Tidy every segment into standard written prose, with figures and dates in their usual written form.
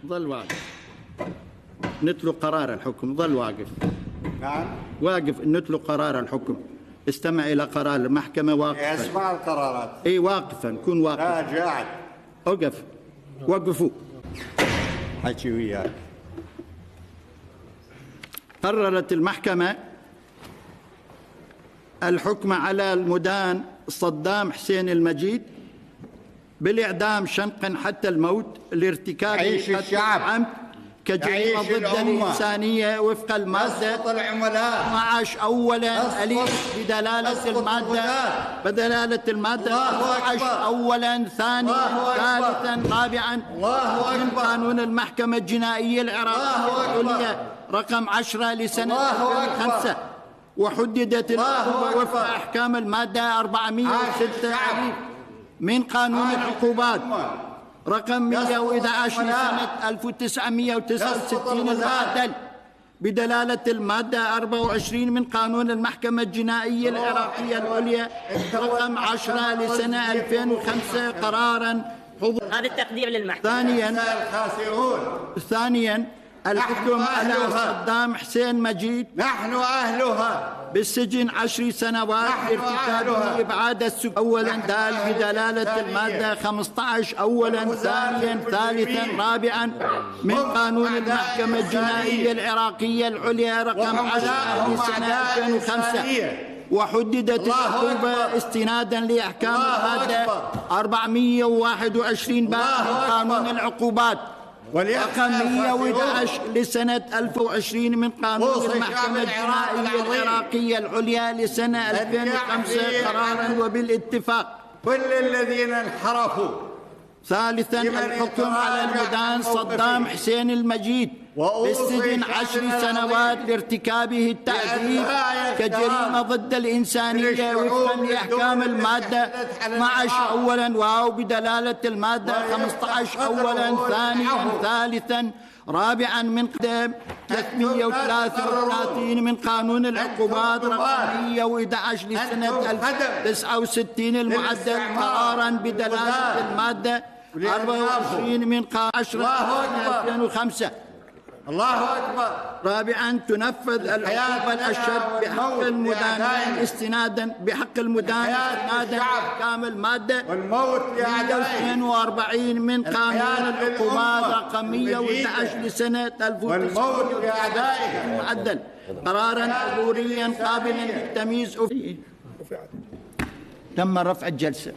ظل واقف. نتلو قرار الحكم. ظل واقف. نعم. واقف. نتلو قرار الحكم. استمع إلى قرار المحكمة واقفا. اسمع القرارات. اي واقفا. كن واقفا. لا قاعد. اوقف. وقفوا. حكي وياك. قررت المحكمة الحكم على المدان صدام حسين المجيد بالإعدام شنقا حتى الموت لارتكاب عمد كجريمة ضد الإنسانية وفق المادة 12 أولا أليف بدلالة المادة 12 أولا ثانيا ثالثا رابعا من قانون المحكمة الجنائية العراقية العليا رقم 10 لسنة 2005 وحددت العقوبة وفق أحكام المادة 406 أليف من قانون العقوبات رقم 111 لسنة 1969 المعدل بدلالة المادة 24 من قانون المحكمة الجنائية العراقية العليا رقم 10 لسنة 2005 قرارا حضور. هذا التقدير للمحكمة. ثانيا الحكم على صدام حسين مجيد نحن أهلها بالسجن 10 سنوات لارتكاب إبعاد السكان أولا دال بدلالة المادة 15 أولا ثانيا ثالثا رابعا من قانون المحكمة الجنائية العراقية العليا رقم 10 لسنة 2005 وحددت العقوبة استنادا لأحكام المادة 421 من قانون العقوبات رقم 111 لسنة 2020 من قانون المحكمة الجنائية العراقية العليا لسنة 2005 قرارا وبالاتفاق. كل الذين انحرفوا. ثالثا الحكم على المدان صدام حسين المجيد بالسجن 10 سنوات لارتكابه التعذيب كجريمة ضد الإنسانية وفقا لأحكام المادة 12 أولا واو بدلالة المادة 15 أولا ثانيا ثالثا رابعا من قدم 333 من قانون العقوبات رقم 111 لسنة 1969 المعدل قرارا بدلالة المادة 24 من قانون 10 2005. الله أكبر. رابعا تنفذ العقوبة الأشد بحق المدان استنادا أحكام المادة 142 من قانون العقوبات رقم 111 لسنة 1969 المعدل قرارا حضوريا قابلا للتمييز. تم رفع الجلسة.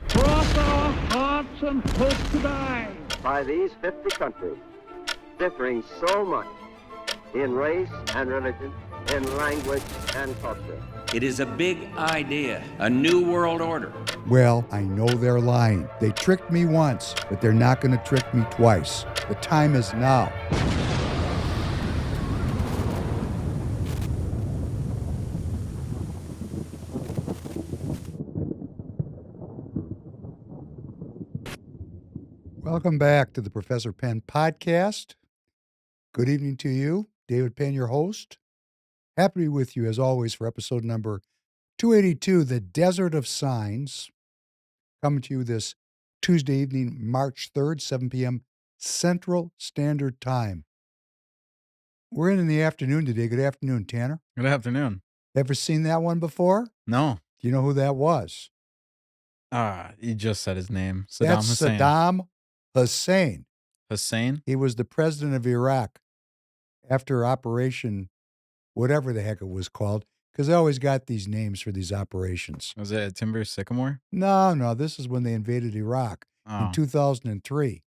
Cross our hearts and hope to die. By these 50 countries, differing so much in race and religion, in language and culture. It is a big idea, a new world order. Well, I know they're lying. They tricked me once, but they're not going to trick me twice. The time is now. Welcome back to the Professor Penn podcast. Good evening to you. David Penn, your host. Happy to be with you as always for episode number 282, The Desert of Signs. Coming to you this Tuesday evening, March 3rd, 7 p.m. Central Standard Time. We're in the afternoon today. Good afternoon, Tanner. Good afternoon. Ever seen that one before? No. Do you know who that was? You just said his name. That's Hussein. Saddam Hussein. Hussein? He was the president of Iraq after Operation, whatever the heck it was called, because they always got these names for these operations. Was it Timber Sycamore? No. This is when they invaded Iraq in 2003.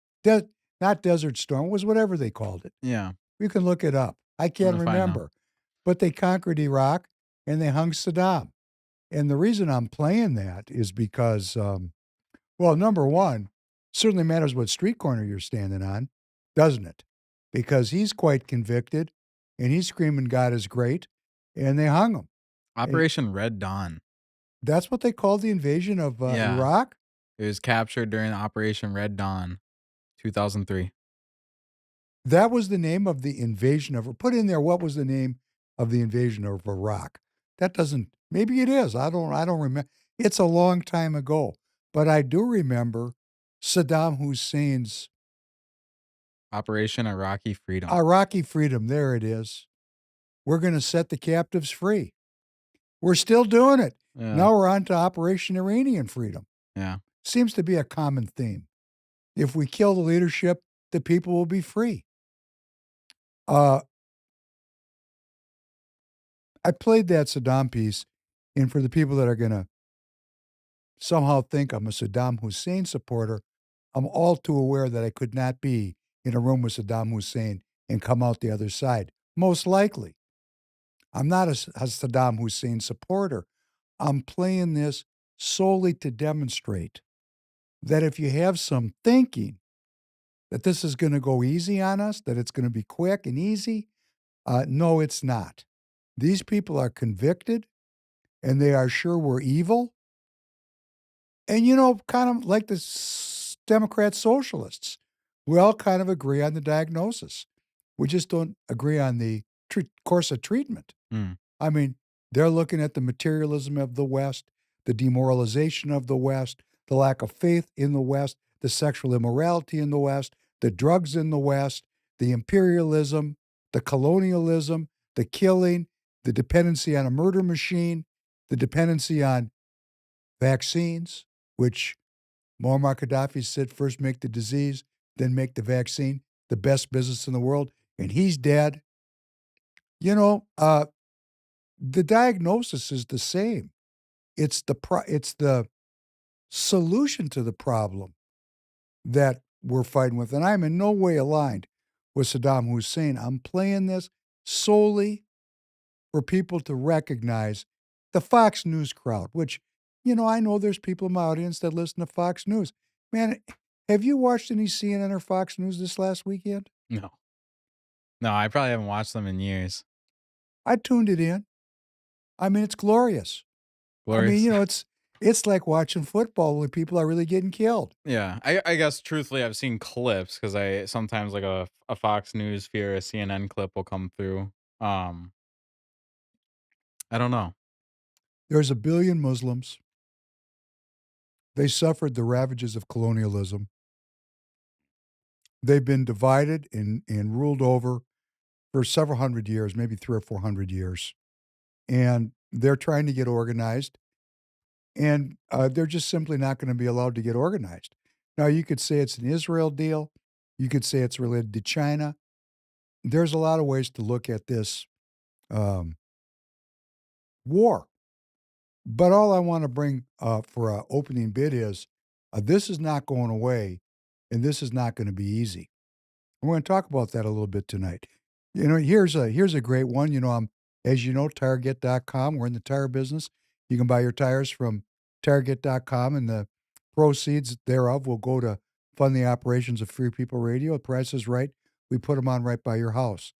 Not Desert Storm. It was whatever they called it. Yeah. You can look it up. I can't remember. But they conquered Iraq and they hung Saddam. And the reason I'm playing that is because, well, number one, certainly matters what street corner you're standing on, doesn't it? Because he's quite convicted and he's screaming God is great, and they hung him. Operation Red Dawn. That's what they called the invasion of Iraq? It was captured during Operation Red Dawn, 2003. That was the name of the invasion of, put in there, what was the name of the invasion of Iraq? That doesn't, maybe it is. I don't remember. It's a long time ago. But I do remember Saddam Hussein's Operation Iraqi Freedom. Iraqi freedom. There it is. We're going to set the captives free. We're still doing it. Yeah. Now we're on to Operation Iranian freedom. Yeah. Seems to be a common theme. If we kill the leadership, the people will be free. I played that Saddam piece, and for the people that are going to somehow think I'm a Saddam Hussein supporter, I'm all too aware that I could not be in a room with Saddam Hussein and come out the other side. Most likely. I'm not a Saddam Hussein supporter. I'm playing this solely to demonstrate that if you have some thinking that this is going to go easy on us, that it's going to be quick and easy, no, it's not. These people are convicted, and they are sure we're evil. And, kind of like the Democrat socialists, we all kind of agree on the diagnosis. We just don't agree on the course of treatment. Mm. I mean, they're looking at the materialism of the West, the demoralization of the West, the lack of faith in the West, the sexual immorality in the West, the drugs in the West, the imperialism, the colonialism, the killing, the dependency on a murder machine, the dependency on vaccines, which Muammar Gaddafi said first make the disease, then make the vaccine, the best business in the world, and he's dead. The diagnosis is the same. It's the solution to the problem that we're fighting with. And I'm in no way aligned with Saddam Hussein. I'm playing this solely for people to recognize the Fox News crowd, which, I know there's people in my audience that listen to Fox News. Man, have you watched any CNN or Fox News this last weekend? No. No, I probably haven't watched them in years. I tuned it in. I mean, it's glorious. Glorious. I mean, it's like watching football where people are really getting killed. Yeah, I guess truthfully, I've seen clips because I sometimes like a Fox News feed or a CNN clip will come through. I don't know. There's 1 billion Muslims. They suffered the ravages of colonialism. They've been divided and ruled over for several hundred years, maybe 300 or 400 years. And they're trying to get organized. And they're just simply not going to be allowed to get organized. Now, you could say it's an Israel deal. You could say it's related to China. There's a lot of ways to look at this war. But all I want to bring for an opening bid is this is not going away, and this is not going to be easy. We're going to talk about that a little bit tonight. Here's a great one. As you know, Target.com. We're in the tire business. You can buy your tires from Target.com, and the proceeds thereof will go to fund the operations of Free People Radio. The price is right. We put them on right by your house.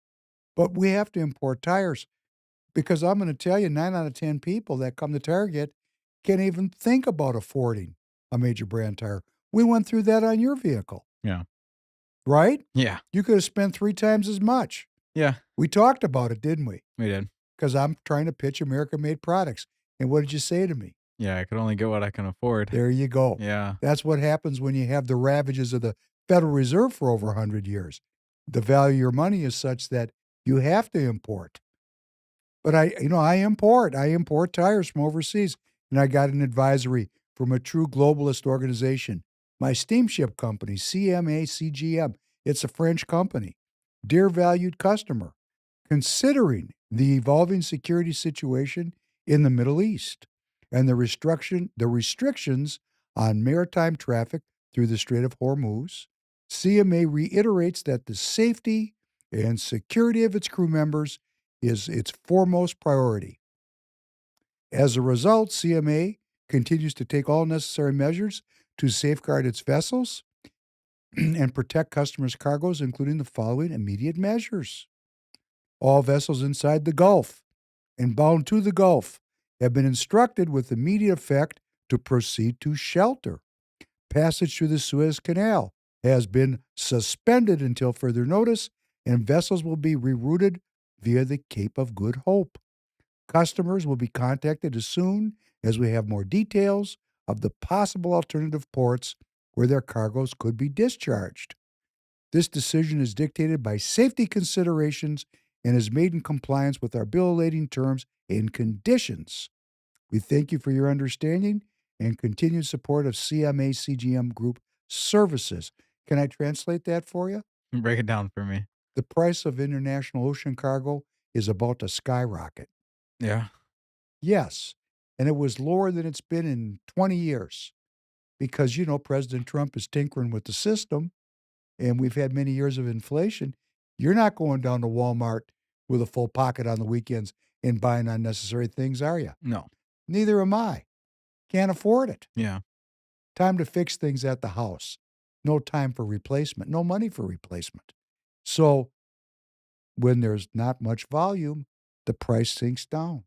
But we have to import tires because I'm going to tell you 9 out of 10 people that come to Target can't even think about affording a major brand tire. We went through that on your vehicle. Yeah. Right? Yeah. You could have spent 3 times as much. Yeah. We talked about it, didn't we? We did. Because I'm trying to pitch American-made products. And what did you say to me? Yeah, I could only get what I can afford. There you go. Yeah. That's what happens when you have the ravages of the Federal Reserve for over 100 years. The value of your money is such that you have to import. But I import tires from overseas. And I got an advisory from a true globalist organization. My steamship company, CMA-CGM. It's a French company. Dear valued customer, considering the evolving security situation in the Middle East and the restrictions on maritime traffic through the Strait of Hormuz, CMA reiterates that the safety and security of its crew members is its foremost priority. As a result, CMA continues to take all necessary measures to safeguard its vessels and protect customers' cargoes, including the following immediate measures. All vessels inside the Gulf and bound to the Gulf have been instructed with immediate effect to proceed to shelter. Passage through the Suez Canal has been suspended until further notice, and vessels will be rerouted via the Cape of Good Hope. Customers will be contacted as soon as we have more details of the possible alternative ports where their cargoes could be discharged. This decision is dictated by safety considerations and is made in compliance with our bill of lading terms and conditions. We thank you for your understanding and continued support of CMA CGM Group services. Can I translate that for you? Break it down for me. The price of international ocean cargo is about to skyrocket. Yeah. Yes, and it was lower than it's been in 20 years because, President Trump is tinkering with the system, and we've had many years of inflation. You're not going down to Walmart with a full pocket on the weekends and buying unnecessary things, are you? No. Neither am I. Can't afford it. Yeah. Time to fix things at the house. No time for replacement. No money for replacement. So when there's not much volume, the price sinks down.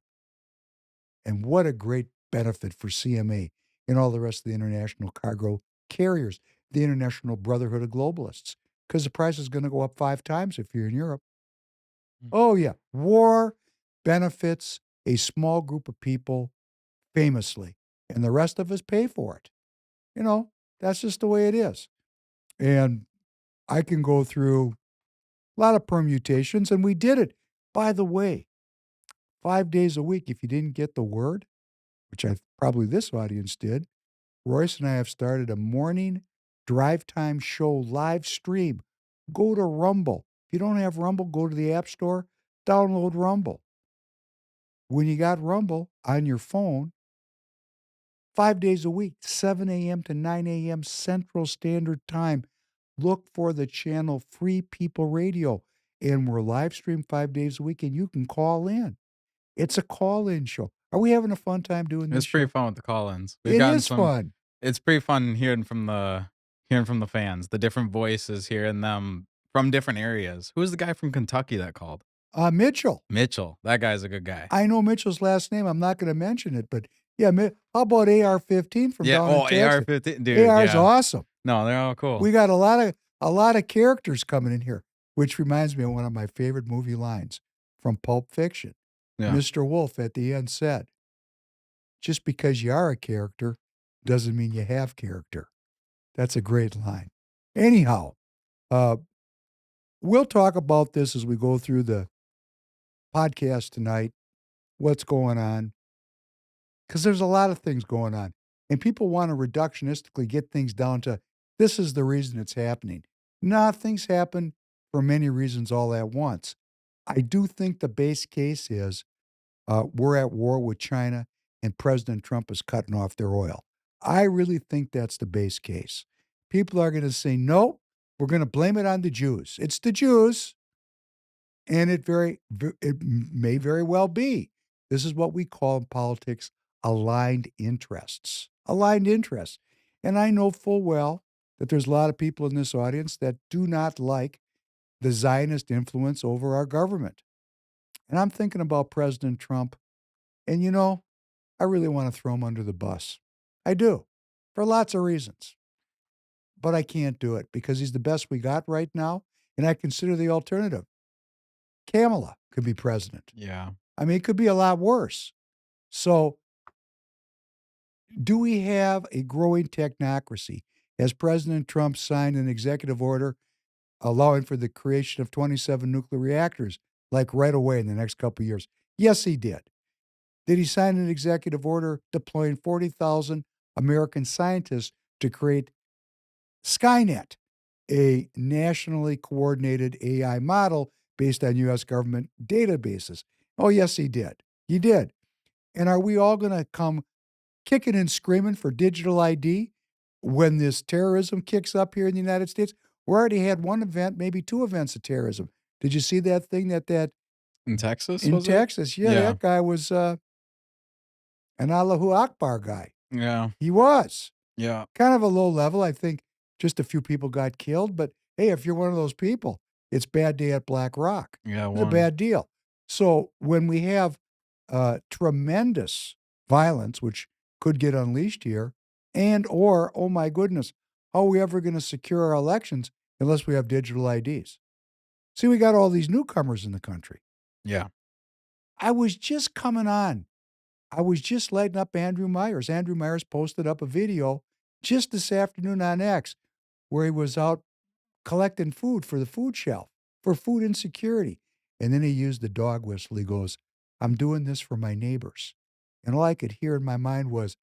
And what a great benefit for CMA and all the rest of the international cargo carriers, the International Brotherhood of Globalists, because the price is going to go up 5 times if you're in Europe. Oh, yeah. War benefits a small group of people famously, and the rest of us pay for it. That's just the way it is. And I can go through a lot of permutations, and we did it. By the way, 5 days a week, if you didn't get the word, which probably this audience did, Royce and I have started a morning drive time show live stream. Go to Rumble. If you don't have Rumble, go to the App Store, download Rumble. When you got Rumble on your phone, 5 days a week, 7 a.m. to 9 a.m. Central Standard Time, look for the channel Free People Radio. And we're live stream 5 days a week, and you can call in. It's a call-in show. Are we having a fun time doing this? It's pretty fun with the call-ins. It is fun. It's pretty fun hearing from the fans, the different voices, hearing them from different areas. Who's the guy from Kentucky that called? Mitchell. Mitchell. That guy's a good guy. I know Mitchell's last name. I'm not going to mention it, but yeah, how about AR-15 from down in Texas? AR-15, dude. AR's awesome. No, they're all cool. We got a lot of characters coming in here, which reminds me of one of my favorite movie lines from Pulp Fiction. Yeah. Mr. Wolf at the end said, "Just because you are a character doesn't mean you have character." That's a great line. Anyhow, we'll talk about this as we go through the podcast tonight, what's going on, because there's a lot of things going on, and people want to reductionistically get things down to this is the reason it's happening. Nah, things happen for many reasons all at once. I do think the base case is we're at war with China and President Trump is cutting off their oil. I really think that's the base case. People are going to say, no, we're going to blame it on the Jews. It's the Jews. And it may very well be. This is what we call in politics aligned interests. Aligned interests. And I know full well that there's a lot of people in this audience that do not like the Zionist influence over our government. And I'm thinking about President Trump, and I really want to throw him under the bus. I do, for lots of reasons. But I can't do it because he's the best we got right now, and I consider the alternative. Kamala could be president. Yeah. I mean, it could be a lot worse. So, do we have a growing technocracy? Has President Trump signed an executive order allowing for the creation of 27 nuclear reactors, like right away in the next couple of years? Yes, he did. Did he sign an executive order deploying 40,000 American scientists to create Skynet, a nationally coordinated AI model based on U.S. government databases? Oh, yes, he did. He did. And are we all going to come kicking and screaming for digital ID when this terrorism kicks up here in the United States? We already had one event, maybe 2 events of terrorism. Did you see that thing that in Texas? In Texas, yeah, that guy was an Allahu Akbar guy. Yeah, he was. Yeah, kind of a low level. I think just a few people got killed, but hey, if you're one of those people, it's bad day at Black Rock. Yeah, it's a bad deal. So when we have tremendous violence, which could get unleashed here, and or, oh my goodness, how are we ever going to secure our elections unless we have digital IDs? See, we got all these newcomers in the country. Yeah. I was just coming on. I was just lighting up Andrew Myers. Andrew Myers posted up a video just this afternoon on X where he was out collecting food for the food shelf, for food insecurity. And then he used the dog whistle. He goes, I'm doing this for my neighbors. And all I could hear in my mind was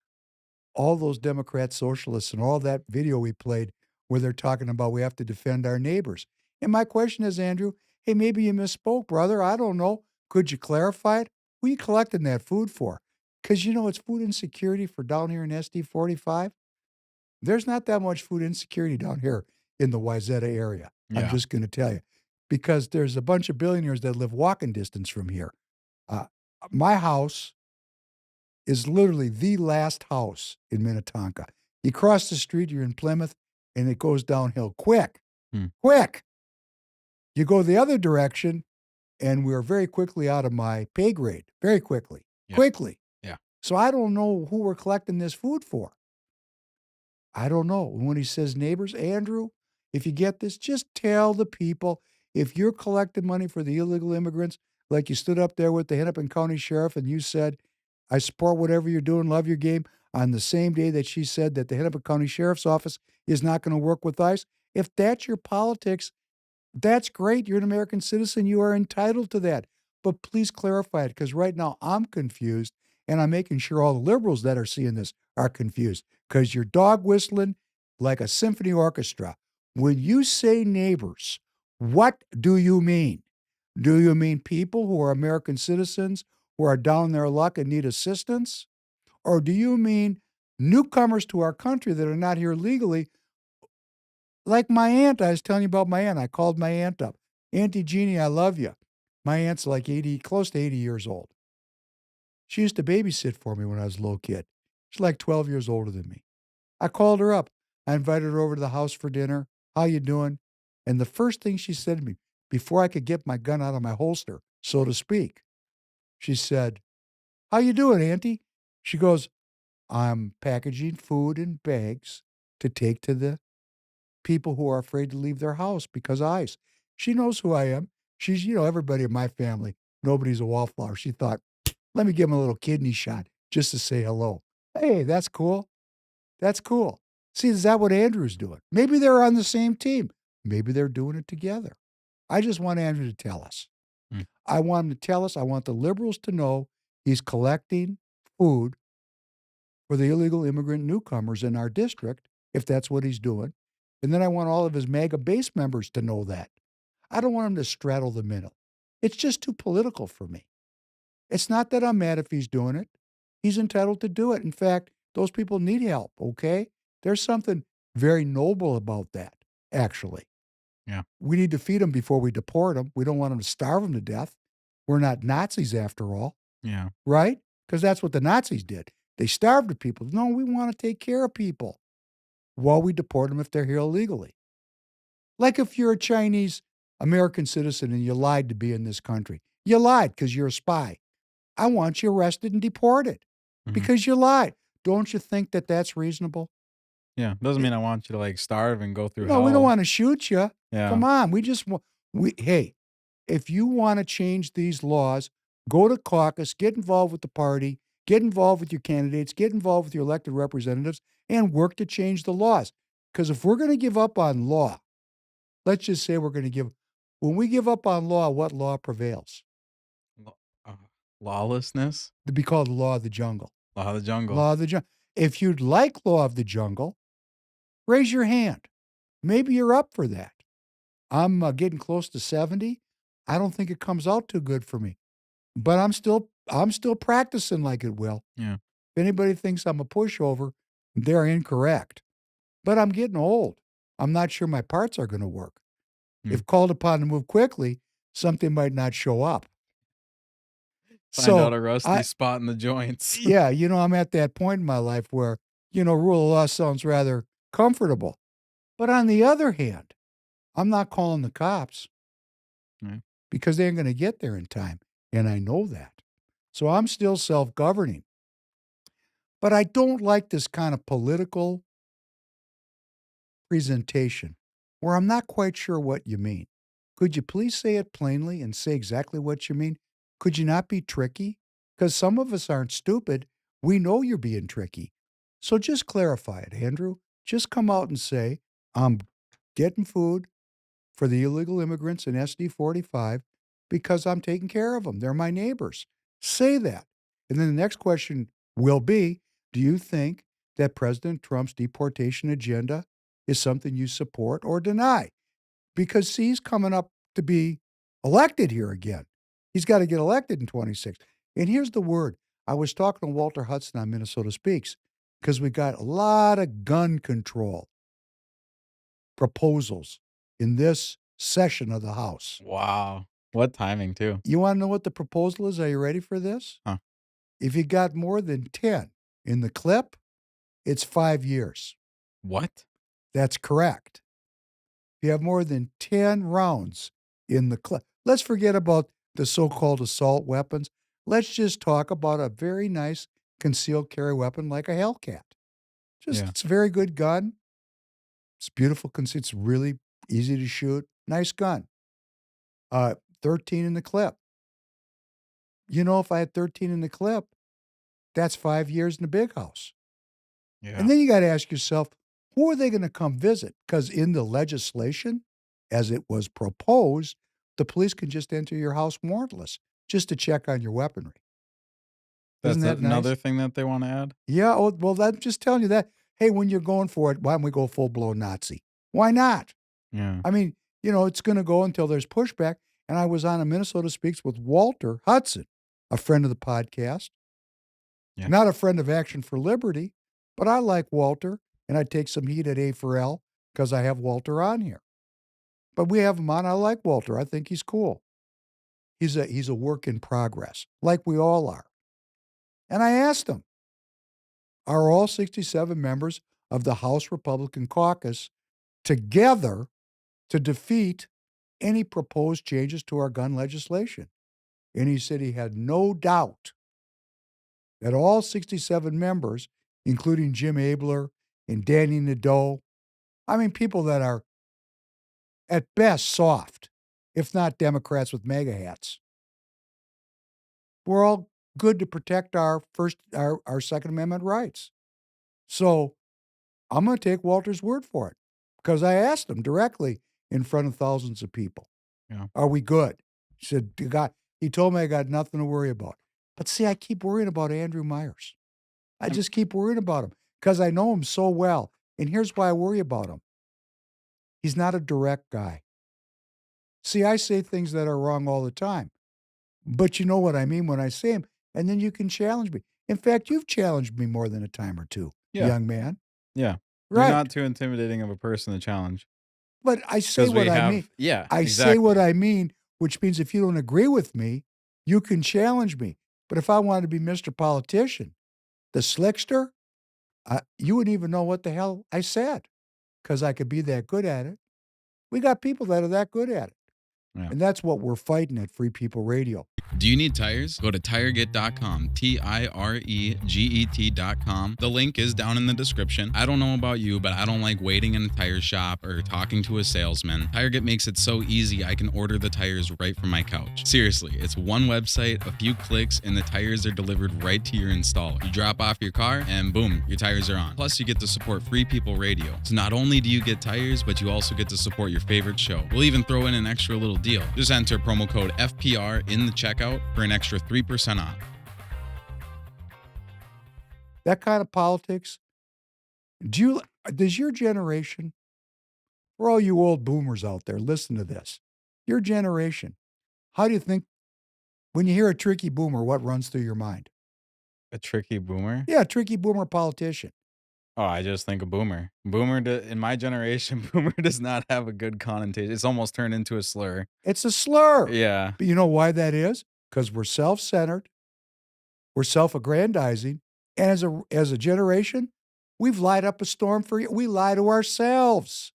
all those Democrat socialists and all that video we played where they're talking about we have to defend our neighbors. And my question is, Andrew, hey, maybe you misspoke, brother. I don't know. Could you clarify it? Who are you collecting that food for? Because, it's food insecurity for down here in SD 45. There's not that much food insecurity down here in the Wayzata area. I'm just going to tell you. Because there's a bunch of billionaires that live walking distance from here. My house is literally the last house in Minnetonka. You cross the street, you're in Plymouth, and it goes downhill quick. Quick. You go the other direction, and we're very quickly out of my pay grade. Very quickly. Yeah. Quickly. Yeah. So I don't know who we're collecting this food for. I don't know. When he says neighbors, Andrew, if you get this, just tell the people, if you're collecting money for the illegal immigrants, like you stood up there with the Hennepin County Sheriff and you said, I support whatever you're doing, love your game, on the same day that she said that the Hennepin County Sheriff's Office is not going to work with ICE, if that's your politics, that's great. You're an American citizen. You are entitled to that. But please clarify it, because right now I'm confused, and I'm making sure all the liberals that are seeing this are confused, because you're dog whistling like a symphony orchestra. When you say neighbors, what do you mean? Do you mean people who are American citizens who are down in their luck and need assistance? Or do you mean newcomers to our country that are not here legally? Like my aunt, I was telling you about my aunt. I called my aunt up. Auntie Jeannie, I love you. My aunt's like 80, close to 80 years old. She used to babysit for me when I was a little kid. She's like 12 years older than me. I called her up. I invited her over to the house for dinner. How you doing? And the first thing she said to me, before I could get my gun out of my holster, so to speak, she said, how you doing, Auntie? She goes, I'm packaging food in bags to take to the people who are afraid to leave their house because of ICE. She knows who I am. She's, everybody in my family, nobody's a wallflower. She thought, let me give him a little kidney shot just to say hello. Hey, that's cool. That's cool. See, is that what Andrew's doing? Maybe they're on the same team. Maybe they're doing it together. I just want Andrew to tell us. I want him to tell us. I want the liberals to know he's collecting food for the illegal immigrant newcomers in our district, if that's what he's doing. And then I want all of his MAGA base members to know that. I don't want him to straddle the middle. It's just too political for me. It's not that I'm mad if he's doing it. He's entitled to do it. In fact, those people need help, okay? There's something very noble about that, actually. Yeah. We need to feed them before we deport them. We don't want them to starve them to death. We're not Nazis after all. Yeah. Right? Because that's what the Nazis did. They starved the people. No, we want to take care of people while we deport them if they're here illegally. Like if you're a Chinese American citizen and you lied to be in this country. You lied because you're a spy. I want you arrested and deported because you lied. Don't you think that that's reasonable? Yeah. Doesn't mean I want you to like starve and go through No, hell. we don't want to shoot you. Yeah. Come on. We just want, hey, if you want to change these laws, go to caucus, get involved with the party, get involved with your candidates, get involved with your elected representatives, and work to change the laws. Because if we're going to give up on law, let's just say when we give up on law, what law prevails? Lawlessness? To be called the law of the jungle. Law of the jungle. Law of the jungle. If you'd like law of the jungle, raise your hand. Maybe you're up for that. I'm getting close to 70. I don't think it comes out too good for me, but I'm still practicing like it will. Yeah. If anybody thinks I'm a pushover, they're incorrect. But I'm getting old. I'm not sure my parts are going to work. If called upon to move quickly, something might not show up. Find out a rusty spot in the joints. Yeah, I'm at that point in my life where, rule of law sounds rather comfortable. But on the other hand, I'm not calling the cops because they ain't going to get there in time. And I know that. So I'm still self-governing. But I don't like this kind of political presentation where I'm not quite sure what you mean. Could you please say it plainly and say exactly what you mean? Could you not be tricky? because some of us aren't stupid. We know you're being tricky. So just clarify it, Andrew. Just come out and say, I'm getting food for the illegal immigrants in SD 45 because I'm taking care of them. They're my neighbors. Say that. And then the next question will be, do you think that President Trump's deportation agenda is something you support or deny? Because see, he's coming up to be elected here again. He's got to get elected in 26. And here's the word. I was talking to Walter Hudson on Minnesota Speaks because we got a lot of gun control proposals in this session of the House. Wow. What timing, too. You want to know what the proposal is? Are you ready for this? Huh. If you got more than 10 in the clip, it's 5 years. What? That's correct. If you have more than 10 rounds in the clip, let's forget about the so-called assault weapons. Let's just talk about a very nice concealed carry weapon like a Hellcat. It's a very good gun. It's beautiful. It's really easy to shoot. Nice gun. 13 in the clip. You know, if I had 13 in the clip, that's 5 years in the big house. Yeah. And then you got to ask yourself, who are they going to come visit? Because in the legislation, as it was proposed, the police can just enter your house warrantless just to check on your weaponry. That's Isn't that another nice? thing that they want to add? Yeah. Oh, well, I'm just telling you that. Hey, when you're going for it, why don't we go full-blown Nazi? Why not? Yeah. I mean, you know, it's going to go until there's pushback. And I was on a Minnesota Speaks with Walter Hudson, a friend of the podcast. Yeah. Not a friend of Action for Liberty, but I like Walter, and I take some heat at A4L because I have Walter on here. But we have him on. I like Walter. I think he's cool. He's a work in progress, like we all are. And I asked him, are all 67 members of the House Republican caucus together to defeat any proposed changes to our gun legislation? And he said he had no doubt that all 67 members, including Jim Abler and Danny Nadeau, I mean, people that are at best soft, if not Democrats with MAGA hats, we're all good to protect our Second Amendment rights. So I'm going to take Walter's word for it because I asked him directly in front of thousands of people. Yeah. Are we good? He said, he told me I got nothing to worry about. But see, I keep worrying about Andrew Myers. I just keep worrying about him because I know him so well. And here's why I worry about him. He's not a direct guy. See, I say things that are wrong all the time. But you know what I mean when I say them. And then you can challenge me. In fact, you've challenged me more than a time or two, young man. Yeah. Right. You're not too intimidating of a person to challenge. But I say what I mean. Yeah, I exactly. say what I mean, which means if you don't agree with me, you can challenge me. But if I wanted to be Mr. Politician, the slickster, you wouldn't even know what the hell I said because I could be that good at it. We got people that are that good at it. Yeah. And that's what we're fighting at Free People Radio. Do you need tires? Go to tireget.com, TIREGET.com. The link is down in the description. I don't know about you, but I don't like waiting in a tire shop or talking to a salesman. TireGet makes it so easy I can order the tires right from my couch. Seriously, it's one website, a few clicks, and the tires are delivered right to your installer. You drop off your car, and boom, your tires are on. Plus, you get to support Free People Radio. So not only do you get tires, but you also get to support your favorite show. We'll even throw in an extra little deal. Just enter promo code FPR in the checkout for an extra 3% off. That kind of politics. Does your generation, for all you old boomers out there, listen to this. Your generation, how do you think, when you hear a tricky boomer, what runs through your mind? A tricky boomer? Yeah, a tricky boomer politician. Oh, I just think a boomer. In my generation, boomer does not have a good connotation. It's almost turned into a slur. It's a slur. Yeah. But you know why that is? Because we're self-centered, we're self-aggrandizing, and as a generation, we've lied up a storm for you. We lie to ourselves.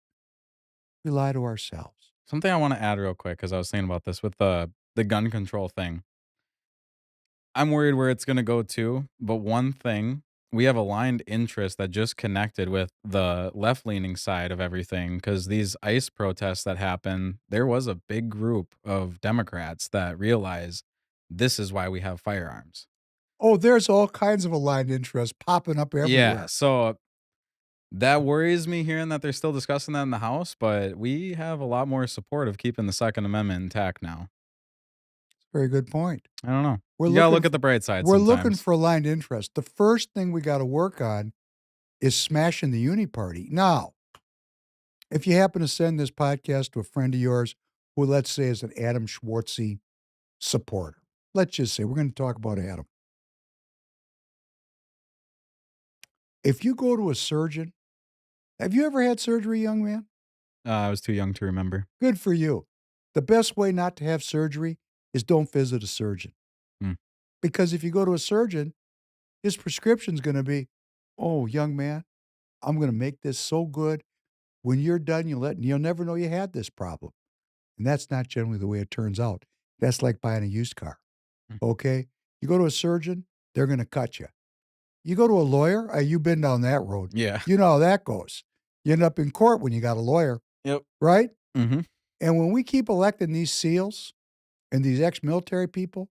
We lie to ourselves. Something I want to add real quick, because I was thinking about this with the gun control thing. I'm worried where it's going to go too, but one thing, we have aligned interest that just connected with the left-leaning side of everything, because these ICE protests that happened, there was a big group of Democrats that realized this is why we have firearms. Oh, there's all kinds of aligned interests popping up everywhere. Yeah, so that worries me hearing that they're still discussing that in the House, but we have a lot more support of keeping the Second Amendment intact now. Very good point. I don't know. We're You gotta looking look at the bright side We're sometimes. looking for aligned interests. The first thing we got to work on is smashing the uni party. Now, if you happen to send this podcast to a friend of yours who, let's say, is an Adam Schwarze supporter, let's just say we're going to talk about Adam. If you go to a surgeon, have you ever had surgery, young man? I was too young to remember. Good for you. The best way not to have surgery is don't visit a surgeon. Because if you go to a surgeon, his prescription's going to be, oh, young man, I'm going to make this so good. When you're done, you'll never know you had this problem. And that's not generally the way it turns out. That's like buying a used car. Okay? You go to a surgeon, they're going to cut you. You go to a lawyer, you've been down that road. Yeah. You know how that goes. You end up in court when you got a lawyer. Yep. Right? Mm-hmm. And when we keep electing these SEALs and these ex-military people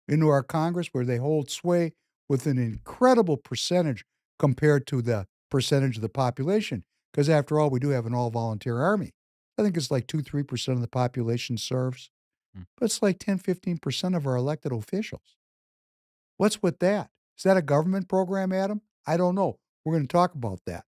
into our Congress where they hold sway with an incredible percentage compared to the percentage of the population, because after all, we do have an all-volunteer army. I think it's like 2-3% of the population serves, but it's like 10-15% of our elected officials. What's with that? Is that a government program, Adam? I don't know. We're going to talk about that.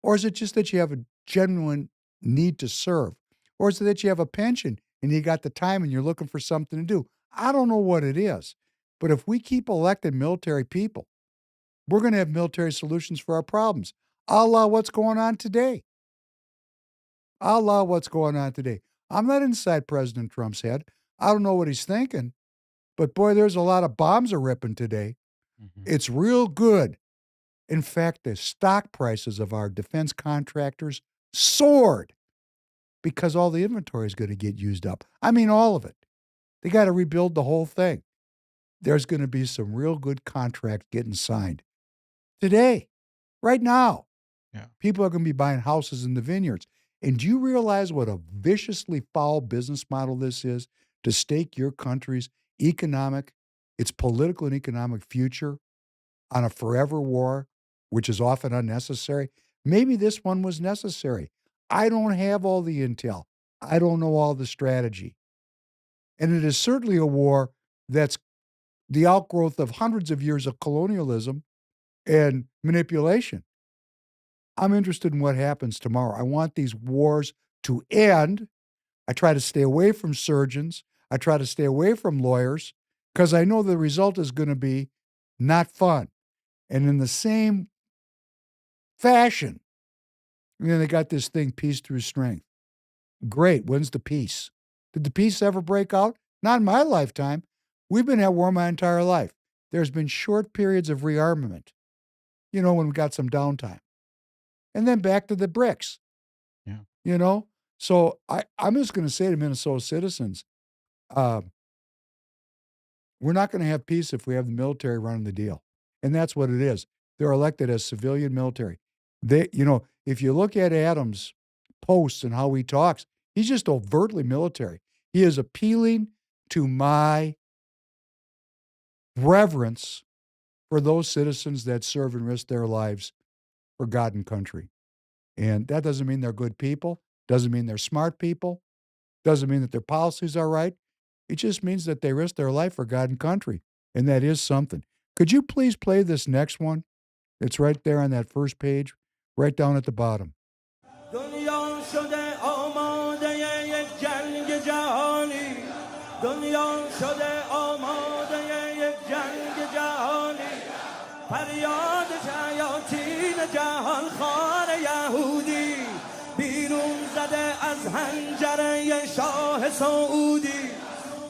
Or is it just that you have a genuine need to serve? Or is it that you have a pension and you got the time and you're looking for something to do? I don't know what it is. But if we keep electing military people, we're going to have military solutions for our problems. A la what's going on today. A la what's going on today. I'm not inside President Trump's head. I don't know what he's thinking. But boy, there's a lot of bombs are ripping today. It's real good. In fact, the stock prices of our defense contractors soared because all the inventory is going to get used up. I mean, all of it. They got to rebuild the whole thing. There's going to be some real good contracts getting signed today, right now. Yeah. People are going to be buying houses in the vineyards. And do you realize what a viciously foul business model this is to stake your country's economic, its political and economic future on a forever war, which is often unnecessary? Maybe this one was necessary. I don't have all the intel. I don't know all the strategy. And it is certainly a war that's the outgrowth of hundreds of years of colonialism and manipulation. I'm interested in what happens tomorrow. I want these wars to end. I try to stay away from surgeons. I try to stay away from lawyers because I know the result is going to be not fun. And in the same fashion, they got this thing, peace through strength. Great. When's the peace? Did the peace ever break out? Not in my lifetime. We've been at war my entire life. There's been short periods of rearmament, when we got some downtime. And then back to the bricks. Yeah. So I'm just going to say to Minnesota citizens, we're not going to have peace if we have the military running the deal. And that's what it is. They're elected as civilian military. If you look at Adams' posts and how he talks, he's just overtly military. He is appealing to my reverence for those citizens that serve and risk their lives for God and country. And that doesn't mean they're good people, doesn't mean they're smart people, doesn't mean that their policies are right. It just means that they risk their life for God and country. And that is something. Could you please play this next one? It's right there on that first page, right down at the bottom. فریاد شیاطین جهان خار یهودی بیرون زده از حنجره شاه سعودی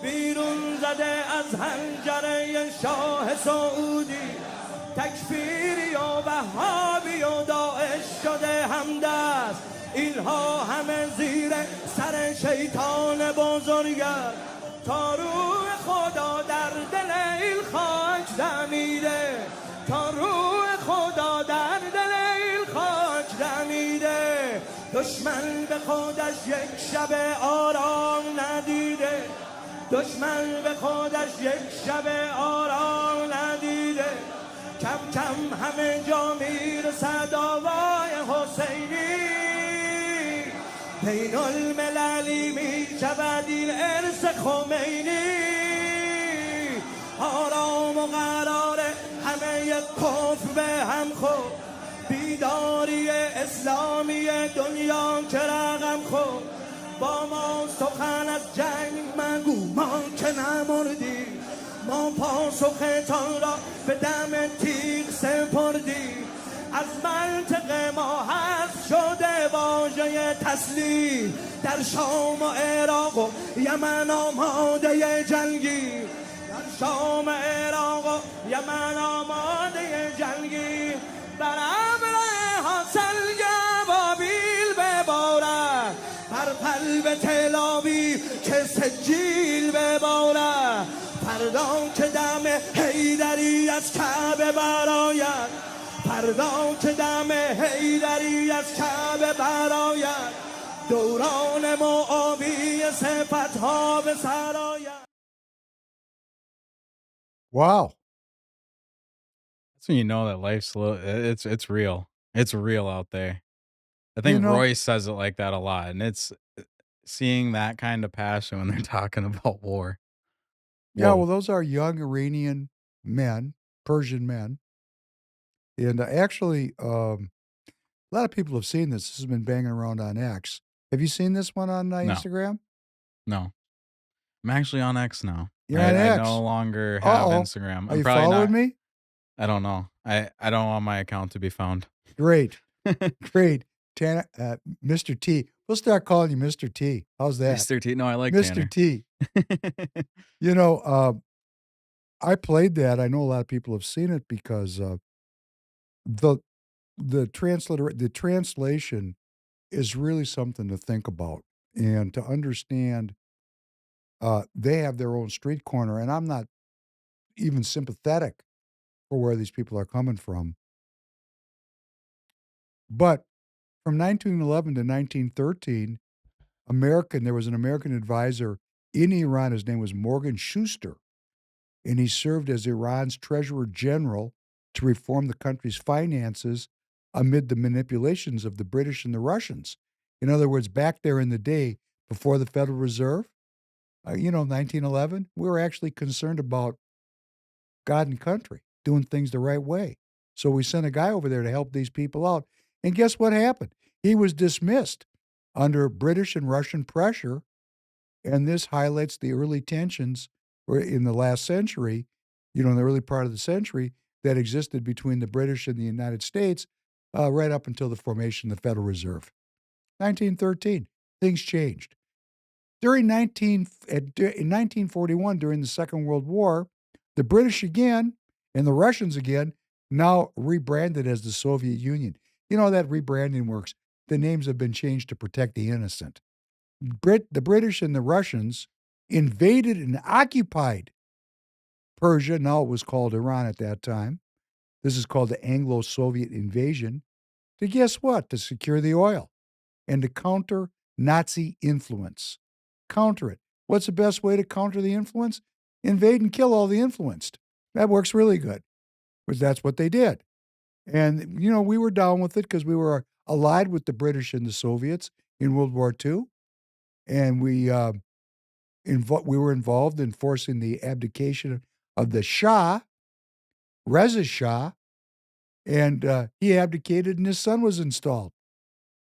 بیرون زده از حنجره شاه سعودی تکفیری و وهابی و داعش شده همدست اینها همه زیر سر شیطان بزرگه تا روح خدا در دل این خاک دمیده تا روح خدا در دل این خاک دمیده دشمن به خودش یک شب آرام ندیده دشمن به خودش یک شب آرام ندیده کم کم همه جا میرسد آوای حسینی بین المللی میشود این ارث خمینی آرام و قرار همه کفر به هم خود بیداری اسلامی دنیا که رقم خود با ما سخن از جنگ مگو ما که نمردیم ما پاسختان را به دم تیغ سپردیم از منطقه ما حذف شده واژه تسلیم در شام و عراق و یمن آماده جنگی در شام عراق و یمن آماده جنگی بر امر حاصل گبابیل ببارد بر قلب تلاوی که سجیل ببارد فردا که دم حیدری از کعبه براید فردا که دم حیدری از کعبه براید دوران معاوی صفتها به سراید. Wow. That's when you know that life's it's real. It's real out there. I think Royce says it like that a lot, and it's seeing that kind of passion when they're talking about war. Yeah, well, those are young Iranian men, Persian men. And actually, a lot of people have seen this. This has been banging around on X. Have you seen this one on Instagram? No. I'm actually on X now. You're on X? I no longer have Instagram. Are you following me? I don't know. I don't want my account to be found. Great. Great. Mr. T. We'll start calling you Mr. T. How's that? Mr. T. No, I like Mr. Tanner. T. You know, I played that. I know a lot of people have seen it because the translation is really something to think about and to understand. They have their own street corner, and I'm not even sympathetic for where these people are coming from. But from 1911 to 1913, there was an American advisor in Iran. His name was Morgan Schuster, and he served as Iran's treasurer general to reform the country's finances amid the manipulations of the British and the Russians. In other words, back there in the day before the Federal Reserve, 1911, we were actually concerned about God and country, doing things the right way. So we sent a guy over there to help these people out. And guess what happened? He was dismissed under British and Russian pressure. And this highlights the early tensions in the last century, in the early part of the century, that existed between the British and the United States right up until the formation of the Federal Reserve. 1913, things changed. In 1941, during the Second World War, the British again and the Russians again now rebranded as the Soviet Union. You know how that rebranding works. The names have been changed to protect the innocent. The British and the Russians invaded and occupied Persia. Now it was called Iran at that time. This is called the Anglo-Soviet invasion. To guess what? To secure the oil and to counter Nazi influence. Counter it. What's the best way to counter the influence? Invade and kill all the influenced. That works really good, because that's what they did. And, we were down with it because we were allied with the British and the Soviets in World War II. And we were involved in forcing the abdication of the Shah, Reza Shah, and he abdicated and his son was installed.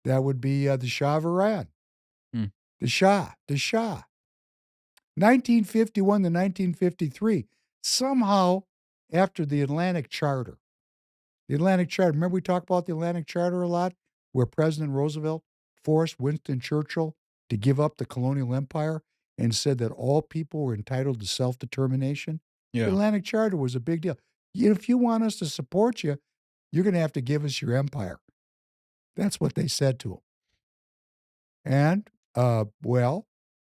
That would be the Shah of Iran. The Shah. 1951 to 1953, somehow after the Atlantic Charter. The Atlantic Charter, remember we talked about the Atlantic Charter a lot, where President Roosevelt forced Winston Churchill to give up the colonial empire and said that all people were entitled to self-determination? Yeah. The Atlantic Charter was a big deal. If you want us to support you, you're going to have to give us your empire. That's what they said to him. And,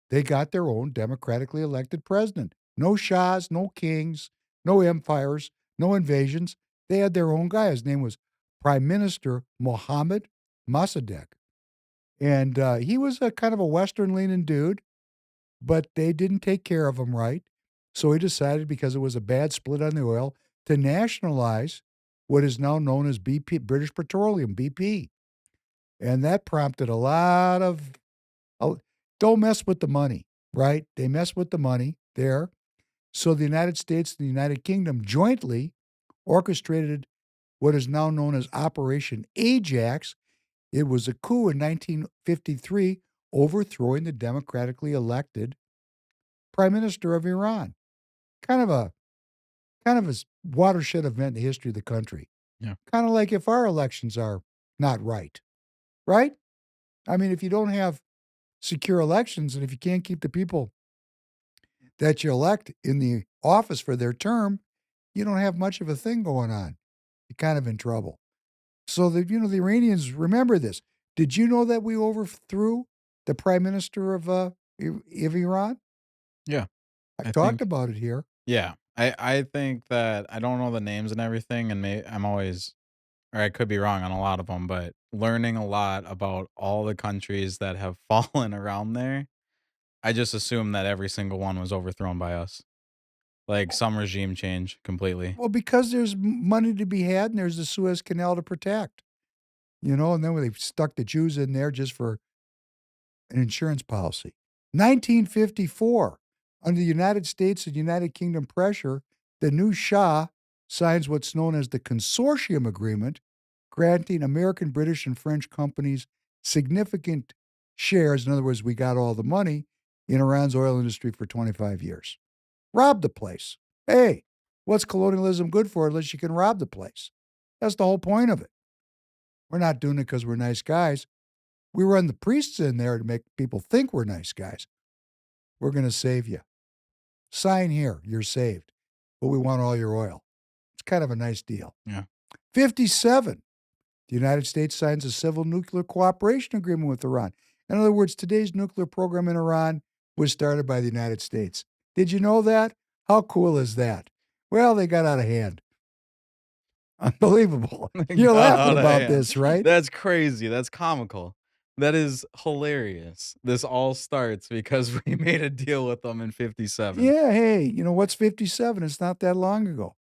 they got their own democratically elected president. No shahs, no kings, no empires, no invasions. They had their own guy. His name was Prime Minister Mohammad Mossadegh. And he was a kind of a Western-leaning dude, but they didn't take care of him right. So he decided, because it was a bad split on the oil, to nationalize what is now known as BP, British Petroleum, BP. And that prompted a lot of, don't mess with the money, right? They mess with the money there. So the United States and the United Kingdom jointly orchestrated what is now known as Operation Ajax. It was a coup in 1953, overthrowing the democratically elected prime minister of Iran. Kind of a watershed event in the history of the country. Yeah. Kind of like if our elections are not right? I mean, if you don't have secure elections and if you can't keep the people that you elect in the office for their term, you don't have much of a thing going on. You're kind of in trouble. So the Iranians remember this. Did you know that we overthrew the prime minister of Iran? Yeah. I talked about it here. Yeah. I think that I don't know the names and everything, and I'm always, or I could be wrong on a lot of them, but learning a lot about all the countries that have fallen around there, I just assume that every single one was overthrown by us. Like some regime change completely. Well, because there's money to be had and there's the Suez Canal to protect. And then when they stuck the Jews in there just for an insurance policy. 1954, under the United States and United Kingdom pressure, the new Shah signs what's known as the Consortium Agreement, granting American, British, and French companies significant shares. In other words, we got all the money in Iran's oil industry for 25 years. Robbed the place. Hey, what's colonialism good for unless you can rob the place? That's the whole point of it. We're not doing it because we're nice guys. We run the priests in there to make people think we're nice guys. We're going to save you. Sign here, you're saved. But we want all your oil. It's kind of a nice deal. Yeah. 57, the United States signs a civil nuclear cooperation agreement with Iran. In other words, today's nuclear program in Iran was started by the United States. Did you know that? How cool is that? Well, they got out of hand. Unbelievable. You're laughing about this, right? That's crazy. That's comical. That is hilarious. This all starts because we made a deal with them in 57. Yeah, hey, what's 57? It's not that long ago.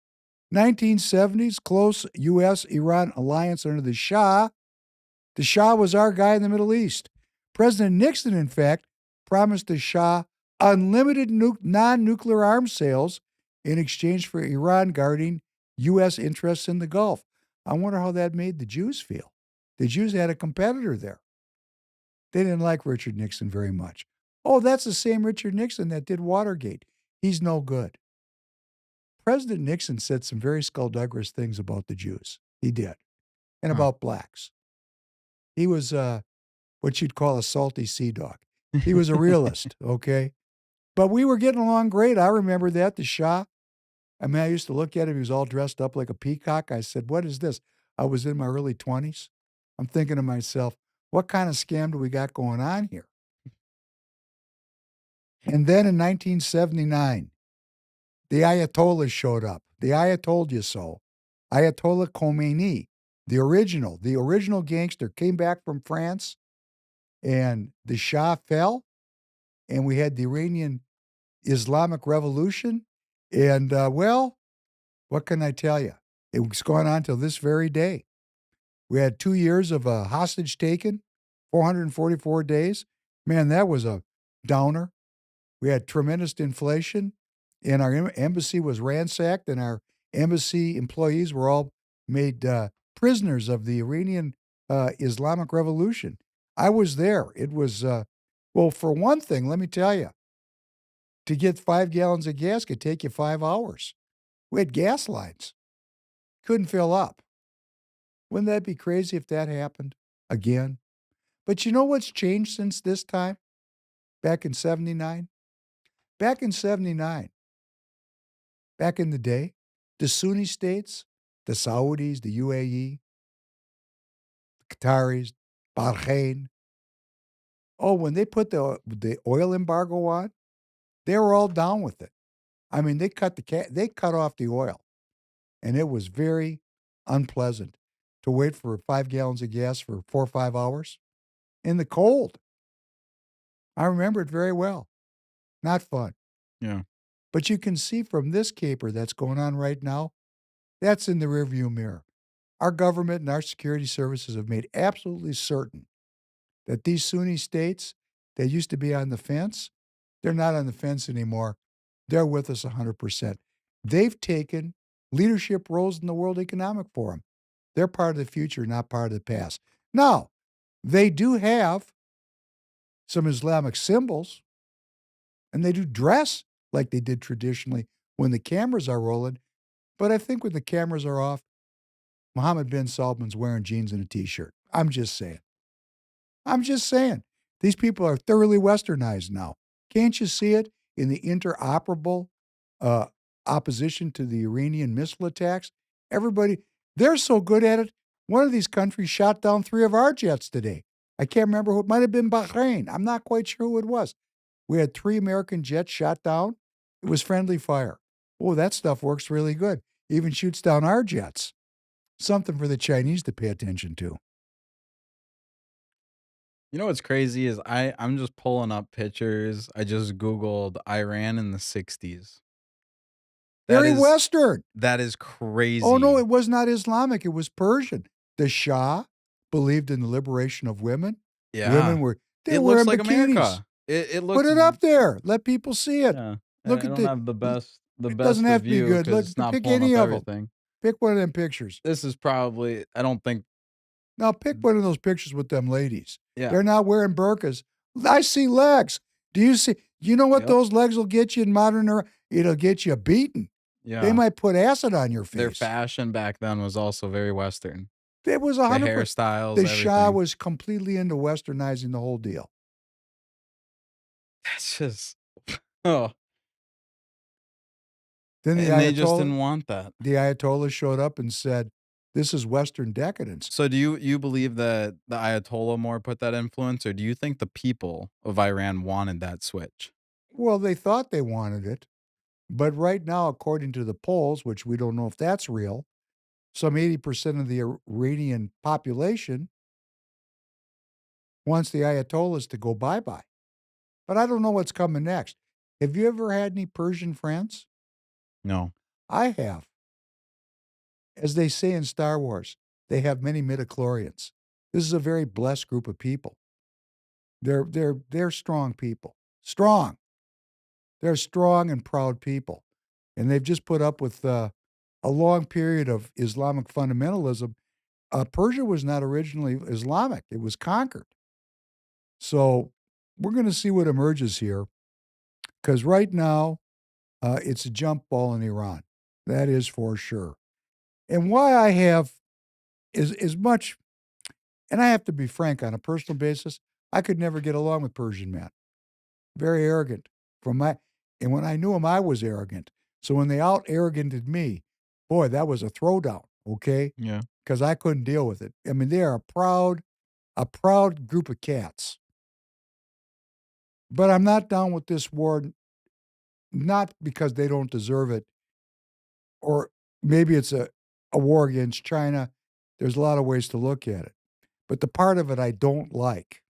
1970s, close U.S.-Iran alliance under the Shah. The Shah was our guy in the Middle East. President Nixon, in fact, promised the Shah unlimited non-nuclear arms sales in exchange for Iran guarding U.S. interests in the Gulf. I wonder how that made the Jews feel. The Jews had a competitor there. They didn't like Richard Nixon very much. Oh, that's the same Richard Nixon that did Watergate. He's no good. President Nixon said some very skullduggerous things about the Jews. He did. And about blacks. He was what you'd call a salty sea dog. He was a realist, okay? But we were getting along great. I remember that, the Shah. I mean, I used to look at him. He was all dressed up like a peacock. I said, what is this? I was in my early 20s. I'm thinking to myself, what kind of scam do we got going on here? And then in 1979, the Ayatollahs showed up. The Ayatollah you so. Ayatollah Khomeini, the original gangster, came back from France, and the Shah fell, and we had the Iranian Islamic Revolution. And, well, what can I tell you? It was going on till this very day. We had 2 years of a hostage taken, 444 days. Man, that was a downer. We had tremendous inflation, and our embassy was ransacked, and our embassy employees were all made prisoners of the Iranian Islamic Revolution. I was there. It was, well, for one thing, let me tell you, to get 5 gallons of gas could take you 5 hours. We had gas lines. Couldn't fill up. Wouldn't that be crazy if that happened again? But you know what's changed since this time? Back in 79? Back in 79, back in the day, the Sunni states, the Saudis, the UAE, the Qataris, Bahrain, when they put the oil embargo on, they were all down with it. I mean, they cut off the oil, and it was very unpleasant to wait for 5 gallons of gas for 4 or 5 hours in the cold. I remember it very well. Not fun. Yeah. But you can see from this caper that's going on right now, that's in the rearview mirror. Our government and our security services have made absolutely certain that these Sunni states that used to be on the fence, they're not on the fence anymore. They're with us 100%. They've taken leadership roles in the World Economic Forum. They're part of the future, not part of the past. Now, they do have some Islamic symbols, and they do dress like they did traditionally when the cameras are rolling. But I think when the cameras are off, Mohammed bin Salman's wearing jeans and a T-shirt. I'm just saying. These people are thoroughly westernized now. Can't you see it in the interoperable opposition to the Iranian missile attacks? Everybody, they're so good at it. One of these countries shot down 3 of our jets today. I can't remember who. It might have been Bahrain. I'm not quite sure who it was. We had 3 American jets shot down. It was friendly fire. Oh, that stuff works really good. Even shoots down our jets. Something for the Chinese to pay attention to. You know what's crazy is I'm just pulling up pictures. I just Googled Iran in the 60s. Very Western. That is crazy. Oh, no, it was not Islamic. It was Persian. The Shah believed in the liberation of women. Yeah. Women were, they it were looks in like bikinis. America. It looks. Put it up there. Let people see it. Yeah. Look I at don't have the best. The it best doesn't have to be view good. 'cause Look, it's not pick pulling any up of them. everything. Pick one of them pictures. This is probably. I don't think. Now pick one of those pictures with them ladies. Yeah. They're not wearing burqas. I see legs. Do you see? You know what Yep. those legs will get you in modern era? It'll get you beaten. Yeah. They might put acid on your face. Their fashion back then was also very Western. It was The 100%. hairstyles. The Shah everything. was completely into westernizing the whole deal. That's just. Oh. Then the And they just Ayatollah, didn't want that. the Ayatollah showed up and said, "This is Western decadence." So do you believe that the Ayatollah more put that influence, or do you think the people of Iran wanted that switch? Well, they thought they wanted it, but right now, according to the polls, which we don't know if that's real, some 80% of the Iranian population wants the Ayatollahs to go bye-bye. But I don't know what's coming next. Have you ever had any Persian friends? No. I have. As they say in Star Wars, they have many midichlorians. This is a very blessed group of people. They're strong people. Strong. They're strong and proud people. And they've just put up with a long period of Islamic fundamentalism. Persia was not originally Islamic. It was conquered. So we're going to see what emerges here. Because right now, it's a jump ball in Iran. That is for sure. And why I have is much, and I have to be frank on a personal basis, I could never get along with Persian men. Very arrogant. And when I knew him, I was arrogant. So when they out-arroganted me, boy, that was a throwdown, okay? Yeah. Because I couldn't deal with it. I mean, they are a proud group of cats. But I'm not down with this war, not because they don't deserve it, or maybe it's a war against China. There's a lot of ways to look at it. But the part of it I don't like,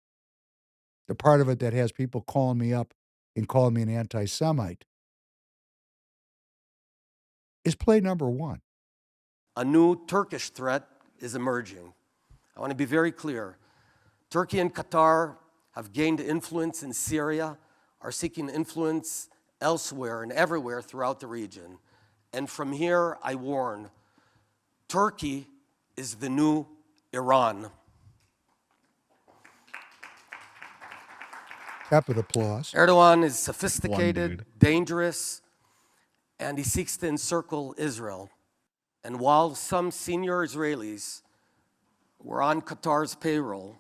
the part of it that has people calling me up and calling me an anti-Semite, is play number one. A new Turkish threat is emerging. I want to be very clear. Turkey and Qatar have gained influence in Syria, are seeking influence elsewhere and everywhere throughout the region. And from here, I warn, Turkey is the new Iran. Rapid applause. Erdogan is sophisticated, dangerous, and he seeks to encircle Israel. And while some senior Israelis were on Qatar's payroll,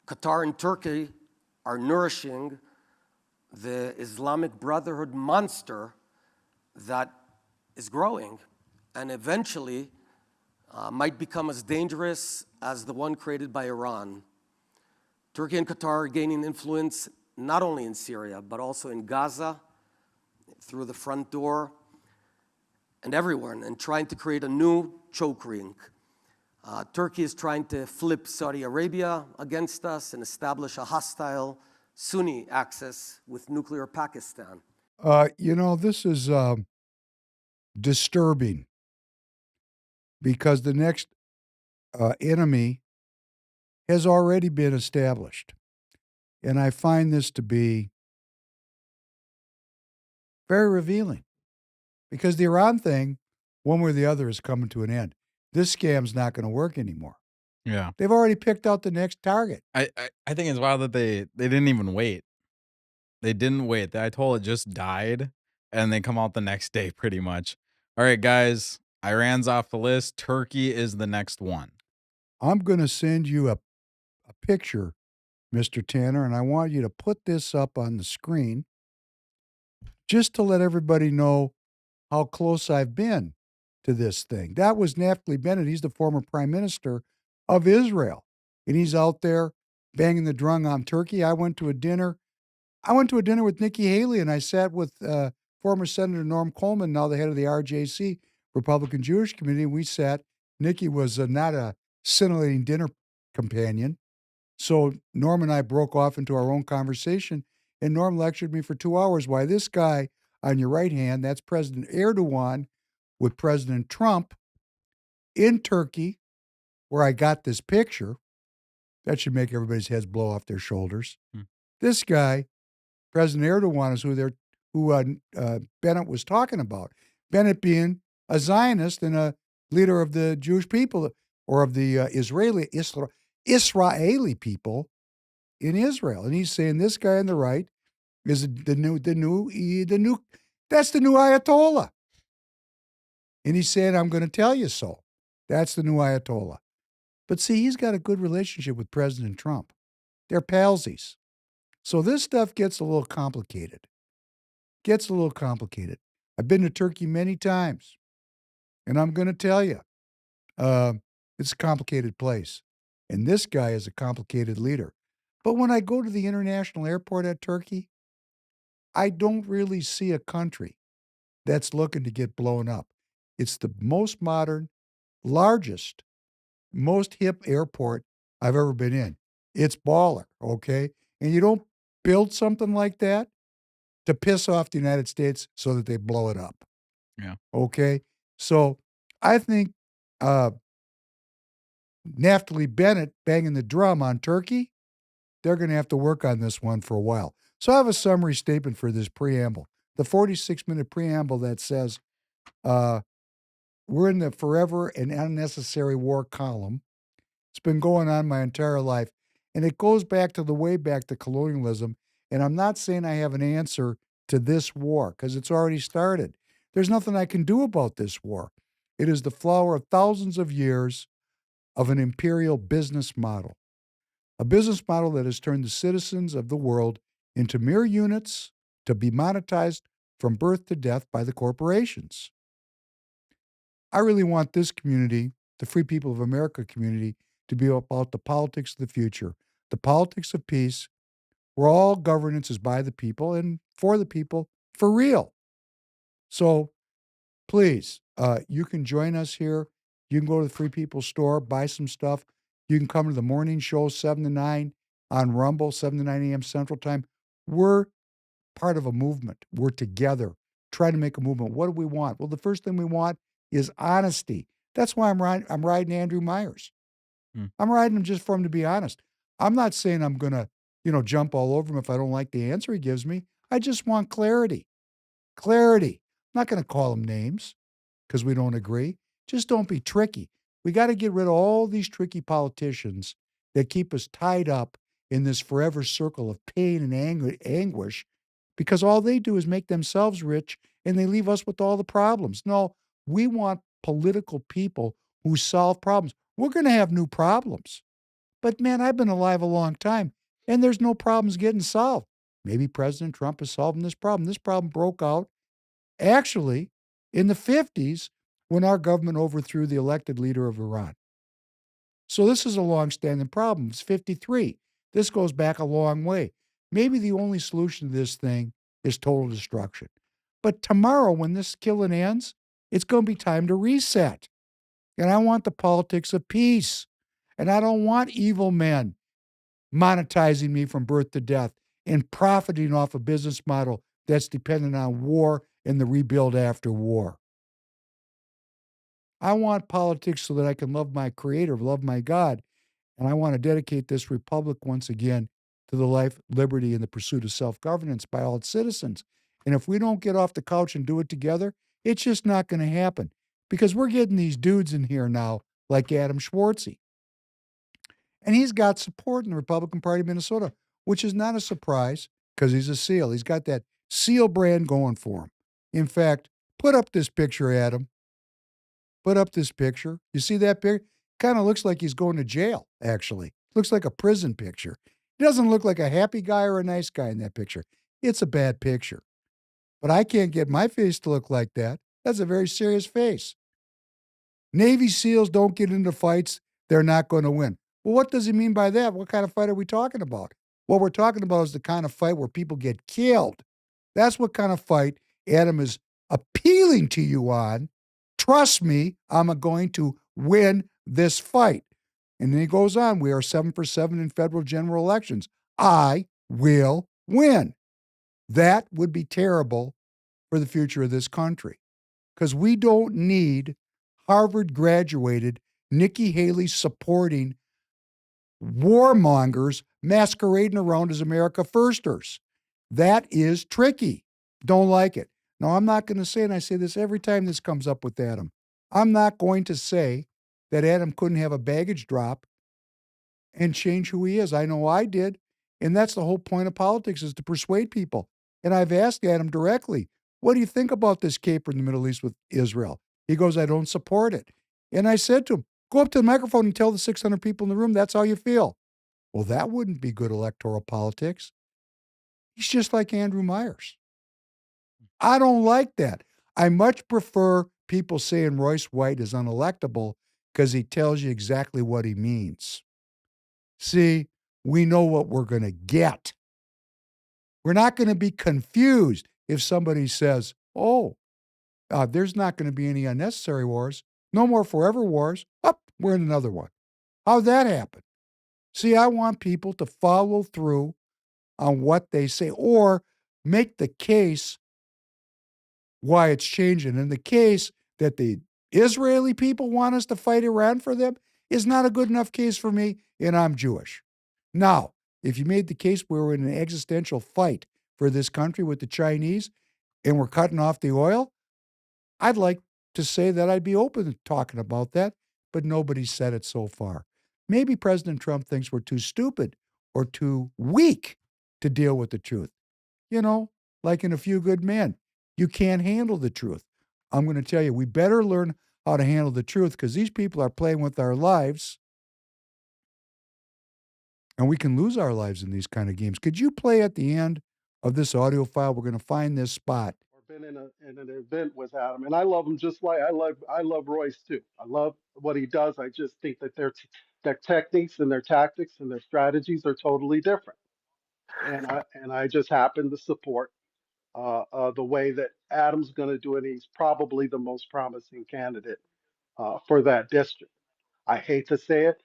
Qatar and Turkey are nourishing the Islamic Brotherhood monster that is growing and eventually might become as dangerous as the one created by Iran. Turkey and Qatar are gaining influence not only in Syria, but also in Gaza, through the front door, and everywhere, and trying to create a new choke ring. Turkey is trying to flip Saudi Arabia against us and establish a hostile Sunni axis with nuclear Pakistan. This is disturbing. because the next enemy has already been established. And I find this to be very revealing because the Iran thing, one way or the other, is coming to an end. This scam's not going to work anymore. Yeah. They've already picked out the next target. I think it's wild that they didn't even wait. They didn't wait. The Ayatollah just died, and they come out the next day pretty much. All right, guys. Iran's off the list. Turkey is the next one. I'm going to send you a picture, Mr. Tanner, and I want you to put this up on the screen just to let everybody know how close I've been to this thing. That was Naftali Bennett. He's the former prime minister of Israel, and he's out there banging the drum on Turkey. I went to a dinner with Nikki Haley, and I sat with former Senator Norm Coleman, now the head of the RJC, Republican Jewish Committee, and we sat. Nikki was not a scintillating dinner companion. So Norm and I broke off into our own conversation, and Norm lectured me for 2 hours why this guy on your right hand, that's President Erdogan with President Trump in Turkey, where I got this picture. That should make everybody's heads blow off their shoulders. This guy, President Erdogan, is who Bennett was talking about. Bennett being a Zionist and a leader of the Jewish people, or of the Israeli people in Israel. And he's saying this guy on the right is the new that's the new Ayatollah. And he's saying, I'm going to tell you so. That's the new Ayatollah. But see, he's got a good relationship with President Trump. They're palsies. So this stuff gets a little complicated. I've been to Turkey many times, and I'm going to tell you, it's a complicated place. And this guy is a complicated leader. But when I go to the international airport at Turkey, I don't really see a country that's looking to get blown up. It's the most modern, largest, most hip airport I've ever been in. It's baller, okay? And you don't build something like that to piss off the United States so that they blow it up. Yeah. Okay? So I think Naftali Bennett banging the drum on Turkey, they're going to have to work on this one for a while. So I have a summary statement for this preamble. The 46-minute preamble that says, we're in the forever and unnecessary war column. It's been going on my entire life. And it goes back to the way back to colonialism. And I'm not saying I have an answer to this war because it's already started. There's nothing I can do about this war. It is the flower of thousands of years of an imperial business model. A business model that has turned the citizens of the world into mere units to be monetized from birth to death by the corporations. I really want this community, the Free People of America community, to be about the politics of the future, the politics of peace, where all governance is by the people and for the people for real. So please, you can join us here. You can go to the Free People store, buy some stuff. You can come to the morning show, 7 to 9 on Rumble, 7 to 9 a.m. Central Time. We're part of a movement. We're together trying to make a movement. What do we want? Well, the first thing we want is honesty. That's why I'm riding Andrew Myers. I'm riding him just for him to be honest. I'm not saying I'm going to, jump all over him if I don't like the answer he gives me. I just want clarity. Clarity. I'm not going to call him names because we don't agree. Just don't be tricky. We got to get rid of all these tricky politicians that keep us tied up in this forever circle of pain and anguish because all they do is make themselves rich and they leave us with all the problems. No, we want political people who solve problems. We're going to have new problems. But man, I've been alive a long time and there's no problems getting solved. Maybe President Trump is solving this problem. This problem broke out actually in the 50s when our government overthrew the elected leader of Iran. So this is a long-standing problem. It's 53. This goes back a long way. Maybe the only solution to this thing is total destruction. But tomorrow, when this killing ends, it's going to be time to reset. And I want the politics of peace. And I don't want evil men monetizing me from birth to death and profiting off a business model that's dependent on war and the rebuild after war. I want politics so that I can love my Creator, love my God, and I want to dedicate this republic once again to the life, liberty, and the pursuit of self-governance by all its citizens. And if we don't get off the couch and do it together, it's just not going to happen because we're getting these dudes in here now like Adam Schwarze. And he's got support in the Republican Party of Minnesota, which is not a surprise because he's a SEAL. He's got that SEAL brand going for him. In fact, put up this picture, Adam. Put up this picture. You see that picture? Kind of looks like he's going to jail, actually. Looks like a prison picture. He doesn't look like a happy guy or a nice guy in that picture. It's a bad picture. But I can't get my face to look like that. That's a very serious face. Navy SEALs don't get into fights. They're not going to win. Well, what does he mean by that? What kind of fight are we talking about? What we're talking about is the kind of fight where people get killed. That's what kind of fight Adam is appealing to you on. Trust me, I'm going to win this fight. And then he goes on, we are 7 for 7 in federal general elections. I will win. That would be terrible for the future of this country because we don't need Harvard graduated Nikki Haley supporting warmongers masquerading around as America Firsters. That is tricky. Don't like it. Now, I'm not going to say, and I say this every time this comes up with Adam, I'm not going to say that Adam couldn't have a baggage drop and change who he is. I know I did. And that's the whole point of politics, is to persuade people. And I've asked Adam directly, what do you think about this caper in the Middle East with Israel? He goes, I don't support it. And I said to him, go up to the microphone and tell the 600 people in the room that's how you feel. Well, that wouldn't be good electoral politics. He's just like Andrew Myers. I don't like that. I much prefer people saying Royce White is unelectable because he tells you exactly what he means. See, we know what we're going to get. We're not going to be confused if somebody says, oh, there's not going to be any unnecessary wars. No more forever wars. Up, we're in another one. How'd that happen? See, I want people to follow through on what they say or make the case why it's changing. And the case that the Israeli people want us to fight Iran for them is not a good enough case for me, and I'm Jewish. Now, if you made the case where we're in an existential fight for this country with the Chinese and we're cutting off the oil, I'd like to say that I'd be open to talking about that, but nobody's said it so far. Maybe President Trump thinks we're too stupid or too weak to deal with the truth. You know, like in A Few Good Men, you can't handle the truth. I'm going to tell you, we better learn how to handle the truth because these people are playing with our lives and we can lose our lives in these kind of games. Could you play at the end of this audio file? We're going to find this spot. Been in an event with Adam, and I love him just like I love Royce too. I love what he does. I just think that their techniques and their tactics and their strategies are totally different. And I just happen to support the way that Adam's going to do it. He's probably the most promising candidate for that district. I hate to say it.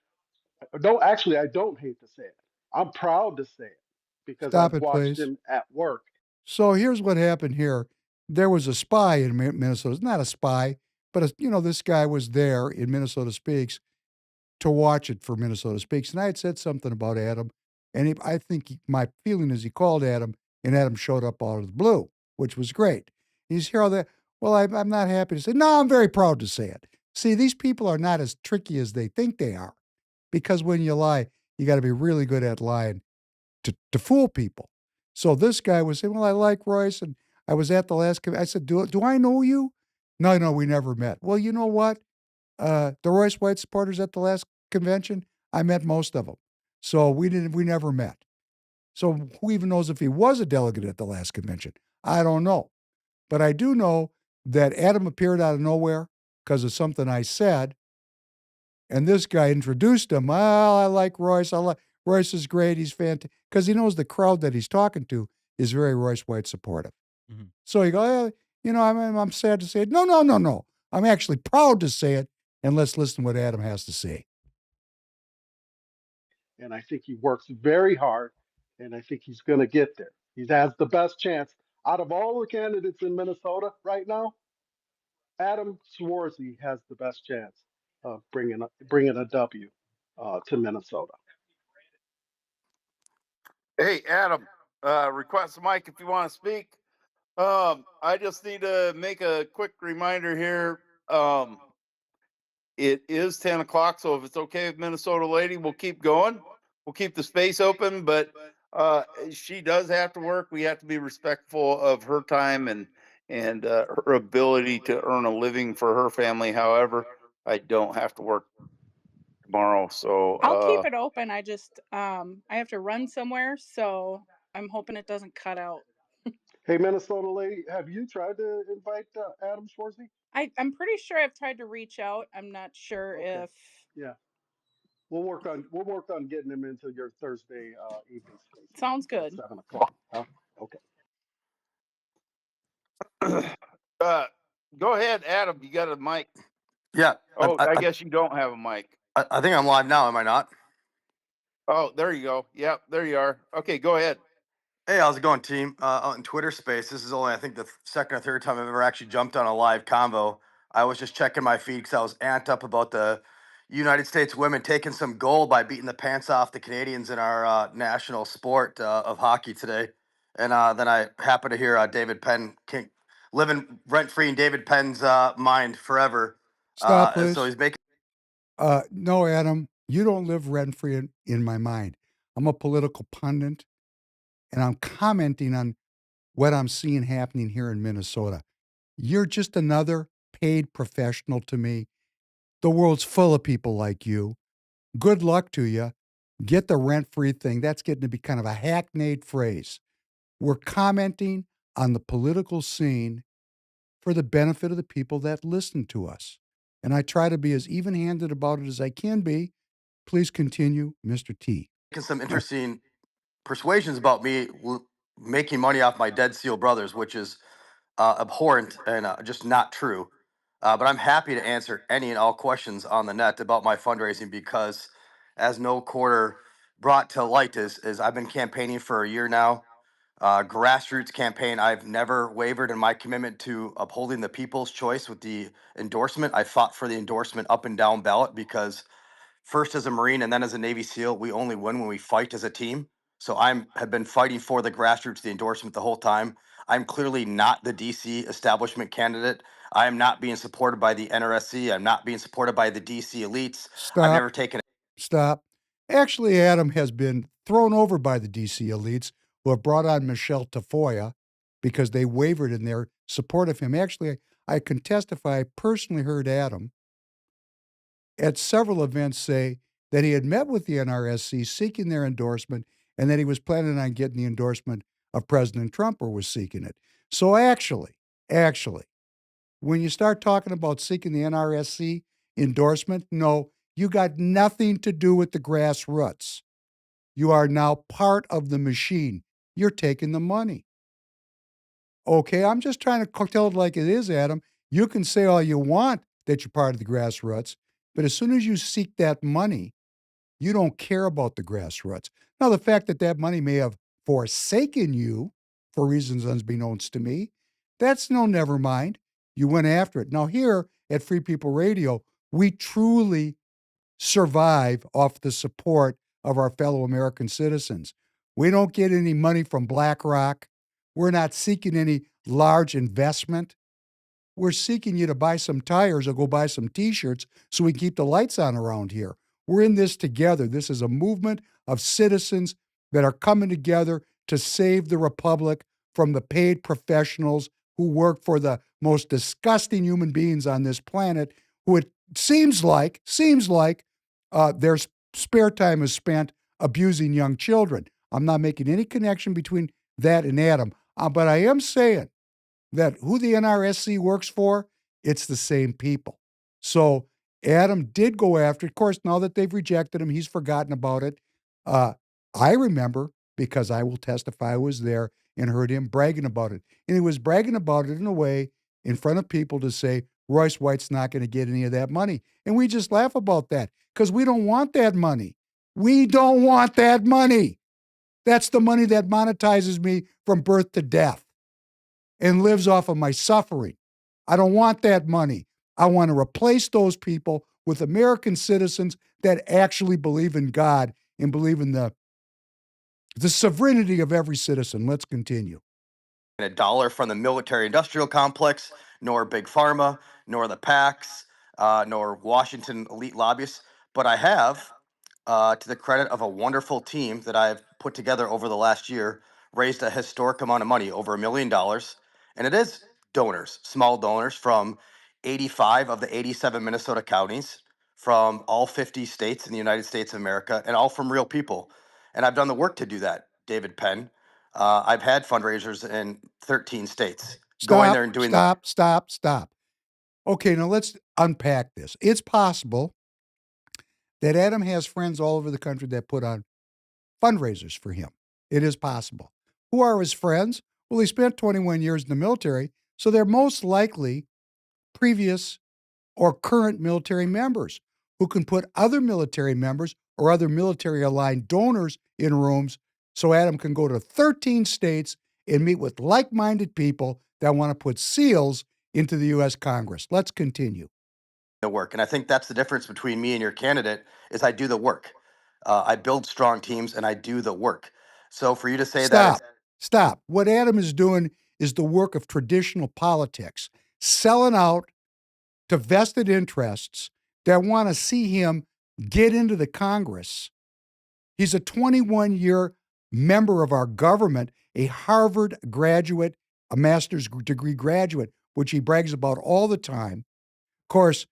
No, actually, I don't hate to say it. I'm proud to say it because Stop I've it, watched please. him at work. So here's what happened here. There was a spy in Minnesota. It's not a spy, but this guy was there in Minnesota Speaks to watch it for Minnesota Speaks. And I had said something about Adam, and I think my feeling is he called Adam, and Adam showed up out of the blue, which was great. He's here all that. Well, I'm not happy to say. No, I'm very proud to say it. See, these people are not as tricky as they think they are, because when you lie, you got to be really good at lying to fool people. So this guy was saying, well, I like Royce, and I was at the last, I said, do I know you? No, we never met. Well, you know what? The Royce White supporters at the last convention, I met most of them. So we never met. So who even knows if he was a delegate at the last convention? I don't know. But I do know that Adam appeared out of nowhere because of something I said. And this guy introduced him. Well, I like Royce. Royce is great. He's fantastic. Because he knows the crowd that he's talking to is very Royce White supportive. Mm-hmm. So he goes, I'm sad to say it. No. I'm actually proud to say it. And let's listen to what Adam has to say. And I think he works very hard, and I think he's going to get there. He has the best chance out of all the candidates in Minnesota right now. Adam Schwarze has the best chance of bringing a W to Minnesota. Hey, Adam, request a mic if you want to speak. I just need to make a quick reminder here. It is 10 o'clock, so if it's okay with Minnesota Lady, we'll keep going. We'll keep the space open, but she does have to work. We have to be respectful of her time and her ability to earn a living for her family. However, I don't have to work tomorrow, so I'll keep it open. I just I have to run somewhere, so I'm hoping it doesn't cut out. Hey, Minnesota Lady, have you tried to invite Adam Schwarze? I'm pretty sure I've tried to reach out. I'm not sure Okay. if Yeah. We'll work on getting him into your Thursday evening space. Sounds At good. 7 o'clock. Okay. go ahead, Adam. You got a mic. Yeah. Oh, I guess you don't have a mic. I think I'm live now. Am I not? Oh, there you go. Yep, there you are. Okay, go ahead. Hey, how's it going, team? Out in Twitter space, this is only, I think, the second or third time I've ever actually jumped on a live convo. I was just checking my feed because I was amped up about the United States women taking some gold by beating the pants off the Canadians in our national sport of hockey today. And then I happened to hear David Penn living rent-free in David Penn's mind forever. Stop, please. So he's making... No, Adam, you don't live rent-free in my mind. I'm a political pundit, and I'm commenting on what I'm seeing happening here in Minnesota. You're just another paid professional to me. The world's full of people like you. Good luck to you. Get the rent-free thing. That's getting to be kind of a hackneyed phrase. We're commenting on the political scene for the benefit of the people that listen to us. And I try to be as even-handed about it as I can be. Please continue, Mr. T. Some interesting persuasions about me making money off my dead SEAL brothers, which is abhorrent and just not true. But I'm happy to answer any and all questions on the net about my fundraising because, as No Quarter brought to light, is I've been campaigning for a year now. Grassroots campaign. I've never wavered in my commitment to upholding the people's choice with the endorsement. I fought for the endorsement up and down ballot because first as a Marine and then as a Navy SEAL, we only win when we fight as a team. So have been fighting for the grassroots, the endorsement the whole time. I'm clearly not the DC establishment candidate. I am not being supported by the NRSC. I'm not being supported by the DC elites. Stop. I've never taken Stop. Actually, Adam has been thrown over by the DC elites who have brought on Michelle Tafoya because they wavered in their support of him. Actually, I can testify, I personally heard Adam at several events say that he had met with the NRSC seeking their endorsement and that he was planning on getting the endorsement of President Trump or was seeking it. So actually, when you start talking about seeking the NRSC endorsement, no, you got nothing to do with the grassroots. You are now part of the machine. You're taking the money. Okay, I'm just trying to tell it like it is, Adam. You can say all you want that you're part of the grassroots, but as soon as you seek that money, you don't care about the grassroots. Now, the fact that that money may have forsaken you for reasons unbeknownst to me, that's no never mind. You went after it. Now, here at Free People Radio, we truly survive off the support of our fellow American citizens. We don't get any money from BlackRock. We're not seeking any large investment. We're seeking you to buy some tires or go buy some T-shirts so we can keep the lights on around here. We're in this together. This is a movement of citizens that are coming together to save the republic from the paid professionals who work for the most disgusting human beings on this planet, who it seems like their spare time is spent abusing young children. I'm not making any connection between that and Adam, but I am saying that who the NRSC works for, it's the same people. So Adam did go after it. Of course, now that they've rejected him, he's forgotten about it. I remember, because I will testify, I was there and heard him bragging about it. And he was bragging about it in a way in front of people to say, Royce White's not going to get any of that money. And we just laugh about that because we don't want that money. We don't want that money. That's the money that monetizes me from birth to death and lives off of my suffering. I don't want that money. I want to replace those people with American citizens that actually believe in God and believe in the sovereignty of every citizen. Let's continue. A dollar from the military-industrial complex, nor Big Pharma, nor the PACs, nor Washington elite lobbyists. But I have, to the credit of a wonderful team that I've put together over the last year, raised a historic amount of money, over $1 million. And it is donors, small donors from 85 of the 87 Minnesota counties, from all 50 states in the United States of America, and all from real people. And I've done the work to do that, David Penn. I've had fundraisers in 13 states. Going there and doing Stop. Okay, now let's unpack this. It's possible that Adam has friends all over the country that put on fundraisers for him. It is possible. Who are his friends? Well, he spent 21 years in the military, so they're most likely previous or current military members who can put other military members or other military-aligned donors in rooms so Adam can go to 13 states and meet with like-minded people that want to put SEALs into the U.S. Congress. Let's continue. The work. And I think that's the difference between me and your candidate is I do the work. I build strong teams and I do the work. So for you to say Stop. What Adam is doing is the work of traditional politics, selling out to vested interests that want to see him get into the Congress. He's a 21-year member of our government, a Harvard graduate, a master's degree graduate, which he brags about all the time. Of course,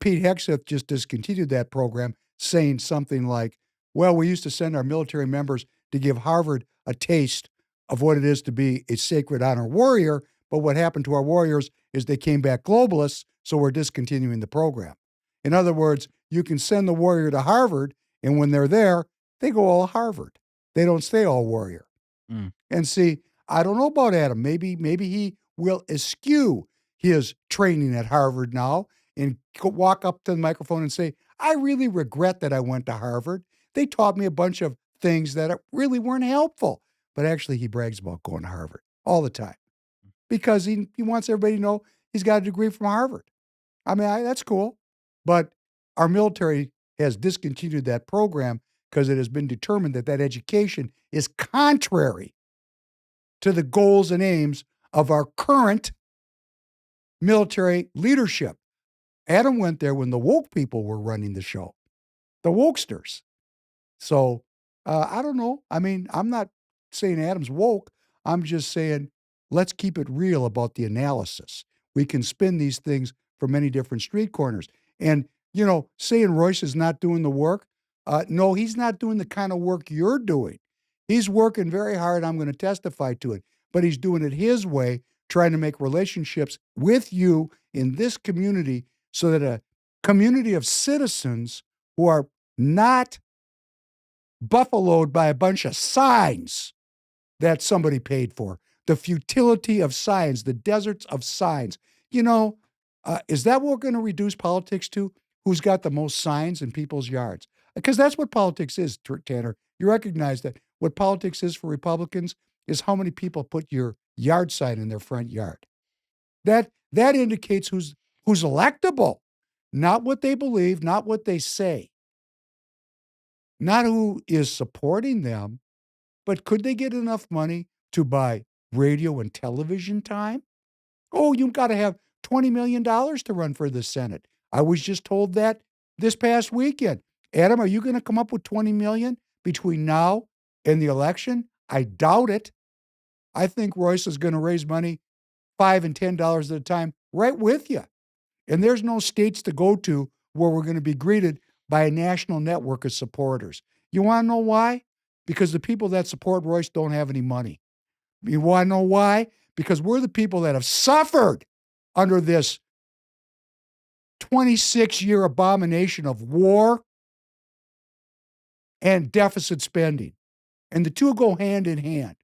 Pete Hegseth just discontinued that program, saying something like, well, we used to send our military members to give Harvard a taste of what it is to be a sacred honor warrior, but what happened to our warriors is they came back globalists, so we're discontinuing the program. In other words, you can send the warrior to Harvard, and when they're there, they go all Harvard. They don't stay all warrior. And see, I don't know about Adam. Maybe he will eschew his training at Harvard now and walk up to the microphone and say, I really regret that I went to Harvard. They taught me a bunch of things that really weren't helpful. But actually, he brags about going to Harvard all the time because he wants everybody to know he's got a degree from Harvard. I mean, that's cool. But our military has discontinued that program because it has been determined that that education is contrary to the goals and aims of our current military leadership. Adam went there when the woke people were running the show, the wokesters. So I don't know. I mean, I'm not saying Adam's woke. I'm just saying let's keep it real about the analysis. We can spin these things from many different street corners. And, saying Royce is not doing the work, no, he's not doing the kind of work you're doing. He's working very hard. I'm going to testify to it. But he's doing it his way, trying to make relationships with you in this community so that a community of citizens who are not buffaloed by a bunch of signs that somebody paid for. The futility of signs, the deserts of signs. Is that what we're going to reduce politics to? Who's got the most signs in people's yards? Because that's what politics is, Tanner. You recognize that what politics is for Republicans is how many people put your yard sign in their front yard. That indicates who's electable, not what they believe, not what they say, not who is supporting them, but could they get enough money to buy radio and television time? Oh, you've got to have $20 million to run for the Senate. I was just told that this past weekend. Adam, are you going to come up with $20 million between now and the election? I doubt it. I think Royce is going to raise money $5 and $10 at a time right with you. And there's no states to go to where we're going to be greeted by a national network of supporters. You want to know why? Because the people that support Royce don't have any money. You want to know why? Because we're the people that have suffered under this 26-year abomination of war and deficit spending. And the two go hand in hand.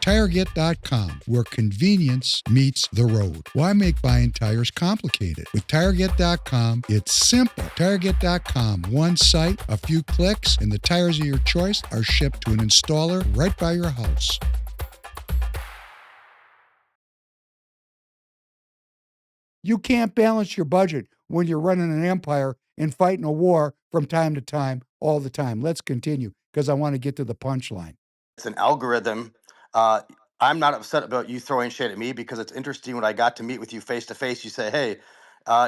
TireGet.com, where convenience meets the road. Why make buying tires complicated? With TireGet.com, it's simple. TireGet.com, one site, a few clicks, and the tires of your choice are shipped to an installer right by your house. You can't balance your budget when you're running an empire and fighting a war from time to time, all the time. Let's continue because I want to get to the punchline. It's an algorithm. Uh, I'm not upset about you throwing shade at me because it's interesting when I got to meet with you face to face. You say, hey,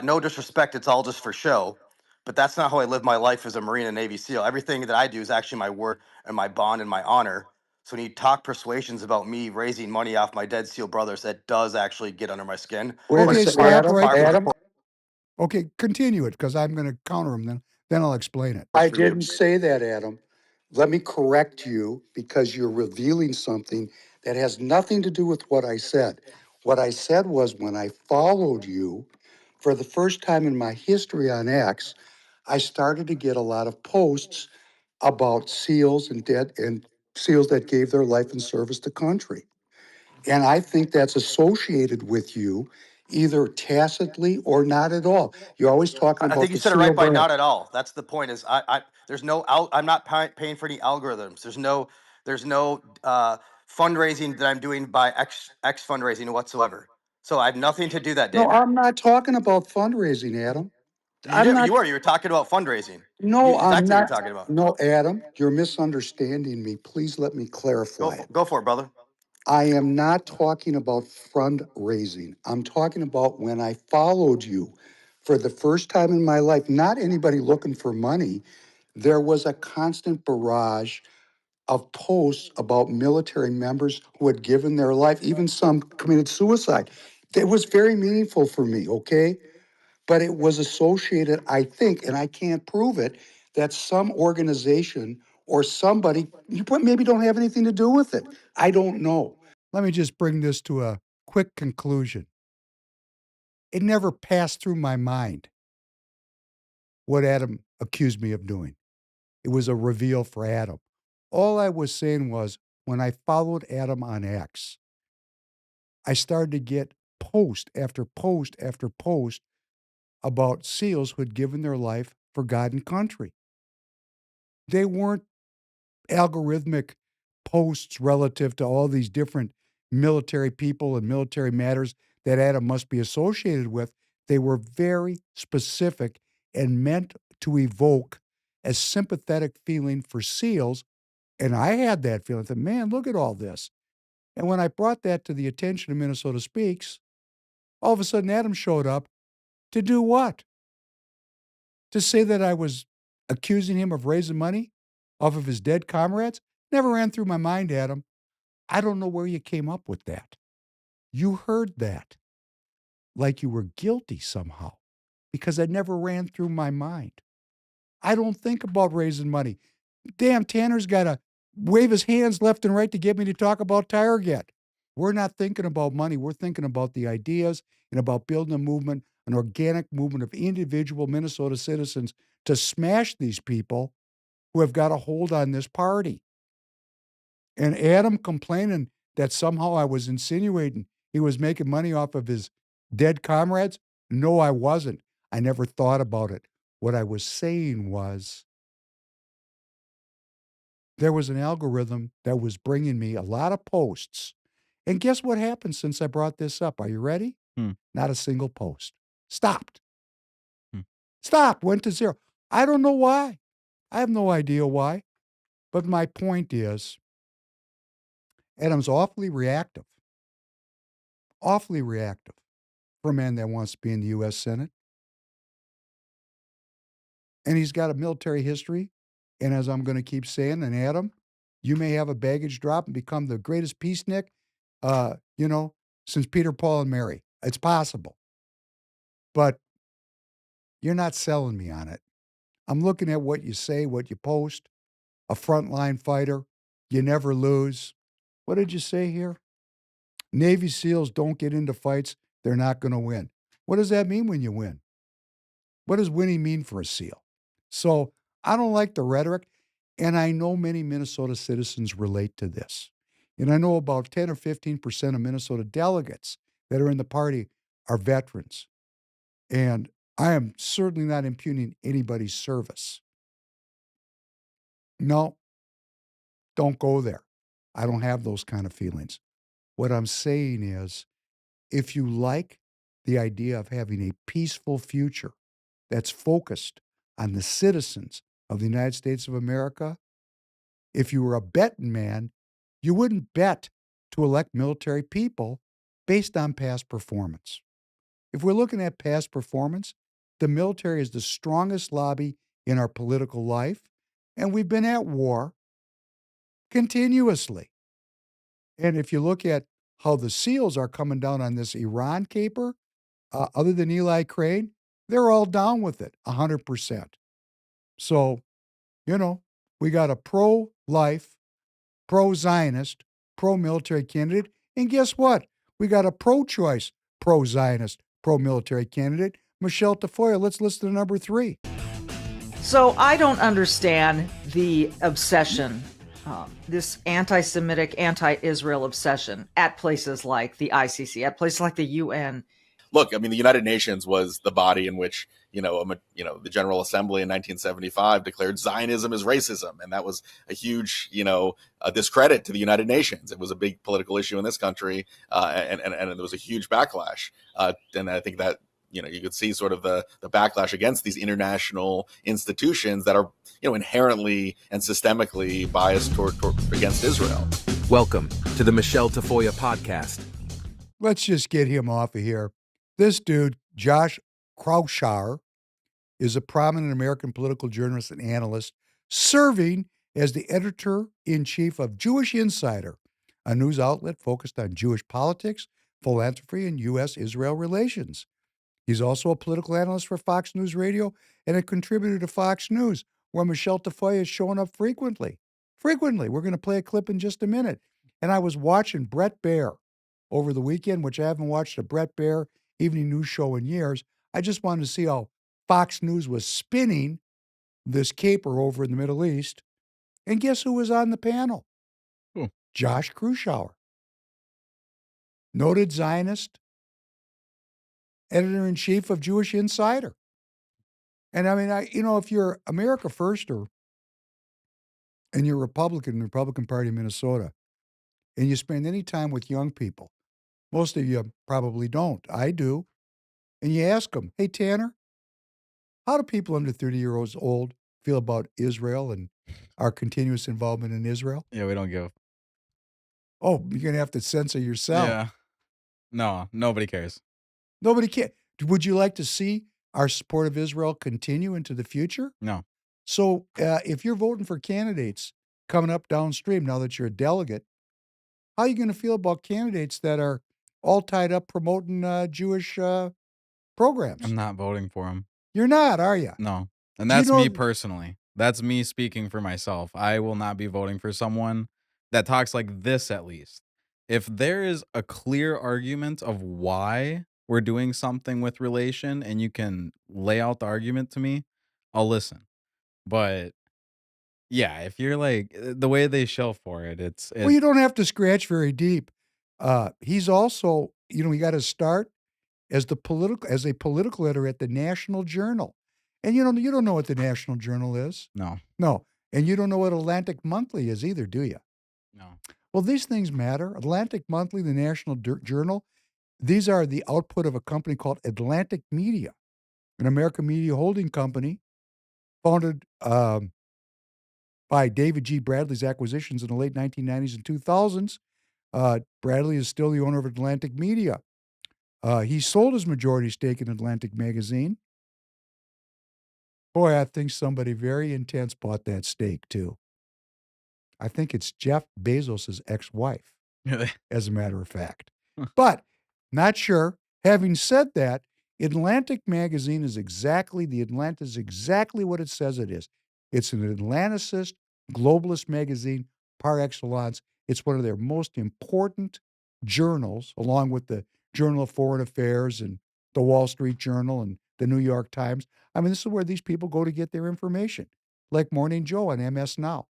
no disrespect, it's all just for show. But that's not how I live my life as a Marine and Navy SEAL. Everything that I do is actually my word and my bond and my honor. So when you talk persuasions about me raising money off my dead SEAL brothers, that does actually get under my skin. Okay, stop right there. Adam, Okay, continue it because I'm going to counter him then I'll explain it. I didn't say that, Adam. Let me correct you because you're revealing something that has nothing to do with what I said. What I said was when I followed you for the first time in my history on X, I started to get a lot of posts about SEALs and dead and SEALs that gave their life in service to country. And I think that's associated with you either tacitly or not at all. You're always talking I about think you the said it SEAL right by brand. not at all. That's the point. Is there's no I'm not paying for any algorithms. There's no fundraising that I'm doing by X fundraising whatsoever. So I have nothing to do that, No, David. I'm not talking about fundraising, Adam. I'm not. You were talking about fundraising. No, I'm That's what you're not. talking about. No, Adam, you're misunderstanding me. Please let me clarify it. Go for it, brother. I am not talking about fundraising. I'm talking about when I followed you for the first time in my life, not anybody looking for money. There was a constant barrage of posts about military members who had given their life, even some committed suicide. It was very meaningful for me, okay? But it was associated, I think, and I can't prove it, that some organization or somebody, you maybe don't have anything to do with it. I don't know. Let me just bring this to a quick conclusion. It never passed through my mind what Adam accused me of doing. It was a reveal for Adam. All I was saying was when I followed Adam on X, I started to get post after post after post about SEALs who had given their life for God and country. They weren't algorithmic posts relative to all these different military people and military matters that Adam must be associated with. They were very specific and meant to evoke a sympathetic feeling for SEALs. And I had that feeling. I thought, man, look at all this. And when I brought that to the attention of Minnesota Speaks, all of a sudden Adam showed up to do what? To say that I was accusing him of raising money off of his dead comrades? Never ran through my mind, Adam. I don't know where you came up with that. You heard that like you were guilty somehow because it never ran through my mind. I don't think about raising money. Damn, Tanner's got to wave his hands left and right to get me to talk about Target. We're not thinking about money. We're thinking about the ideas and about building a movement, an organic movement of individual Minnesota citizens to smash these people who have got a hold on this party. And Adam complaining that somehow I was insinuating he was making money off of his dead comrades. No, I wasn't. I never thought about it. What I was saying was there was an algorithm that was bringing me a lot of posts. And guess what happened since I brought this up? Are you ready? Not a single post. Stopped. Stopped. Went to zero. I don't know why. I have no idea why. But my point is, Adam's awfully reactive. Awfully reactive for a man that wants to be in the U.S. Senate. And he's got a military history. And as I'm going to keep saying, and Adam, you may have a baggage drop and become the greatest peacenik, since Peter, Paul, and Mary. It's possible. But you're not selling me on it. I'm looking at what you say, what you post. A frontline fighter. You never lose. What did you say here? Navy SEALs don't get into fights. They're not going to win. What does that mean when you win? What does winning mean for a SEAL? So I don't like the rhetoric. And I know many Minnesota citizens relate to this. And I know about 10 or 15% of Minnesota delegates that are in the party are veterans. And I am certainly not impugning anybody's service. No, don't go there. I don't have those kind of feelings. What I'm saying is, if you like the idea of having a peaceful future that's focused on the citizens of the United States of America, if you were a betting man, you wouldn't bet to elect military people based on past performance. If we're looking at past performance, the military is the strongest lobby in our political life, and we've been at war continuously. And if you look at how the SEALs are coming down on this Iran caper, other than Eli Crane, they're all down with it, 100%. So, we got a pro-life, pro-Zionist, pro-military candidate. And guess what? We got a pro-choice, pro-Zionist, pro-military candidate, Michelle Tafoya. Let's listen to number 3. So I don't understand the obsession, this anti-Semitic, anti-Israel obsession at places like the ICC, at places like the UN. Look, I mean, the United Nations was the body in which, the General Assembly in 1975 declared Zionism as racism. And that was a huge, a discredit to the United Nations. It was a big political issue in this country. And there was a huge backlash. And I think that, you could see sort of the backlash against these international institutions that are, inherently and systemically biased toward against Israel. Welcome to the Michelle Tafoya podcast. Let's just get him off of here. This dude, Josh Kraushaar, is a prominent American political journalist and analyst serving as the editor-in-chief of Jewish Insider, a news outlet focused on Jewish politics, philanthropy, and U.S.-Israel relations. He's also a political analyst for Fox News Radio and a contributor to Fox News, where Michelle Tafoya is showing up frequently. We're going to play a clip in just a minute. And I was watching Bret Baier over the weekend, which I haven't watched a Bret Baier evening news show in years. I just wanted to see how Fox News was spinning this caper over in the Middle East. And guess who was on the panel? Josh Kraushaar, noted Zionist, editor-in-chief of Jewish Insider. And I mean, if you're America Firster and you're Republican Party of Minnesota, and you spend any time with young people, most of you probably don't. I do. And you ask them, hey, Tanner, how do people under 30 years old feel about Israel and our continuous involvement in Israel? Yeah, we don't give. Oh, you're going to have to censor yourself. Yeah. No, nobody cares. Nobody cares. Would you like to see our support of Israel continue into the future? No. So if you're voting for candidates coming up downstream now that you're a delegate, how are you going to feel about candidates that are all tied up promoting Jewish programs? I'm not voting for them. You're not, are you? No. And that's me personally. That's me speaking for myself. I will not be voting for someone that talks like this, at least. If there is a clear argument of why we're doing something with relation and you can lay out the argument to me, I'll listen. But yeah, if you're like the way they shell for it, it's well, you don't have to scratch very deep. He's also, he got to start as a political editor at the National Journal. And you don't know what the National Journal is. No. And you don't know what Atlantic Monthly is either, do you? No. Well, these things matter. Atlantic Monthly, the National Journal, these are the output of a company called Atlantic Media, an American media holding company founded by David G. Bradley's acquisitions in the late 1990s and 2000s. Bradley is still the owner of Atlantic Media. He sold his majority stake in Atlantic Magazine. Boy, I think somebody very intense bought that stake, too. I think it's Jeff Bezos' ex-wife, as a matter of fact. But, not sure. Having said that, Atlantic Magazine is exactly what it says it is. It's an Atlanticist, globalist magazine par excellence. It's one of their most important journals, along with the Journal of Foreign Affairs and the Wall Street Journal and the New York Times. I mean, this is where these people go to get their information, like Morning Joe on MS Now.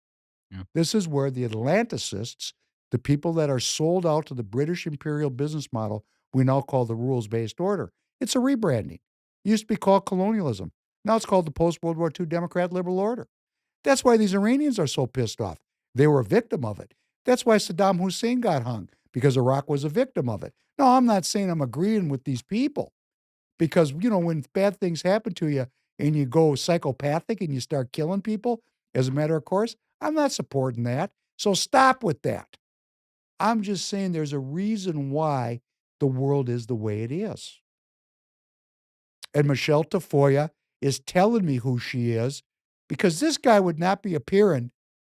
Yeah. This is where the Atlanticists, the people that are sold out to the British imperial business model, we now call the rules-based order. It's a rebranding. It used to be called colonialism. Now it's called the post-World War II Democrat Liberal Order. That's why these Iranians are so pissed off. They were a victim of it. That's why Saddam Hussein got hung, because Iraq was a victim of it. No, I'm not saying I'm agreeing with these people. Because, when bad things happen to you and you go psychopathic and you start killing people as a matter of course, I'm not supporting that. So stop with that. I'm just saying there's a reason why the world is the way it is. And Michelle Tafoya is telling me who she is because this guy would not be appearing.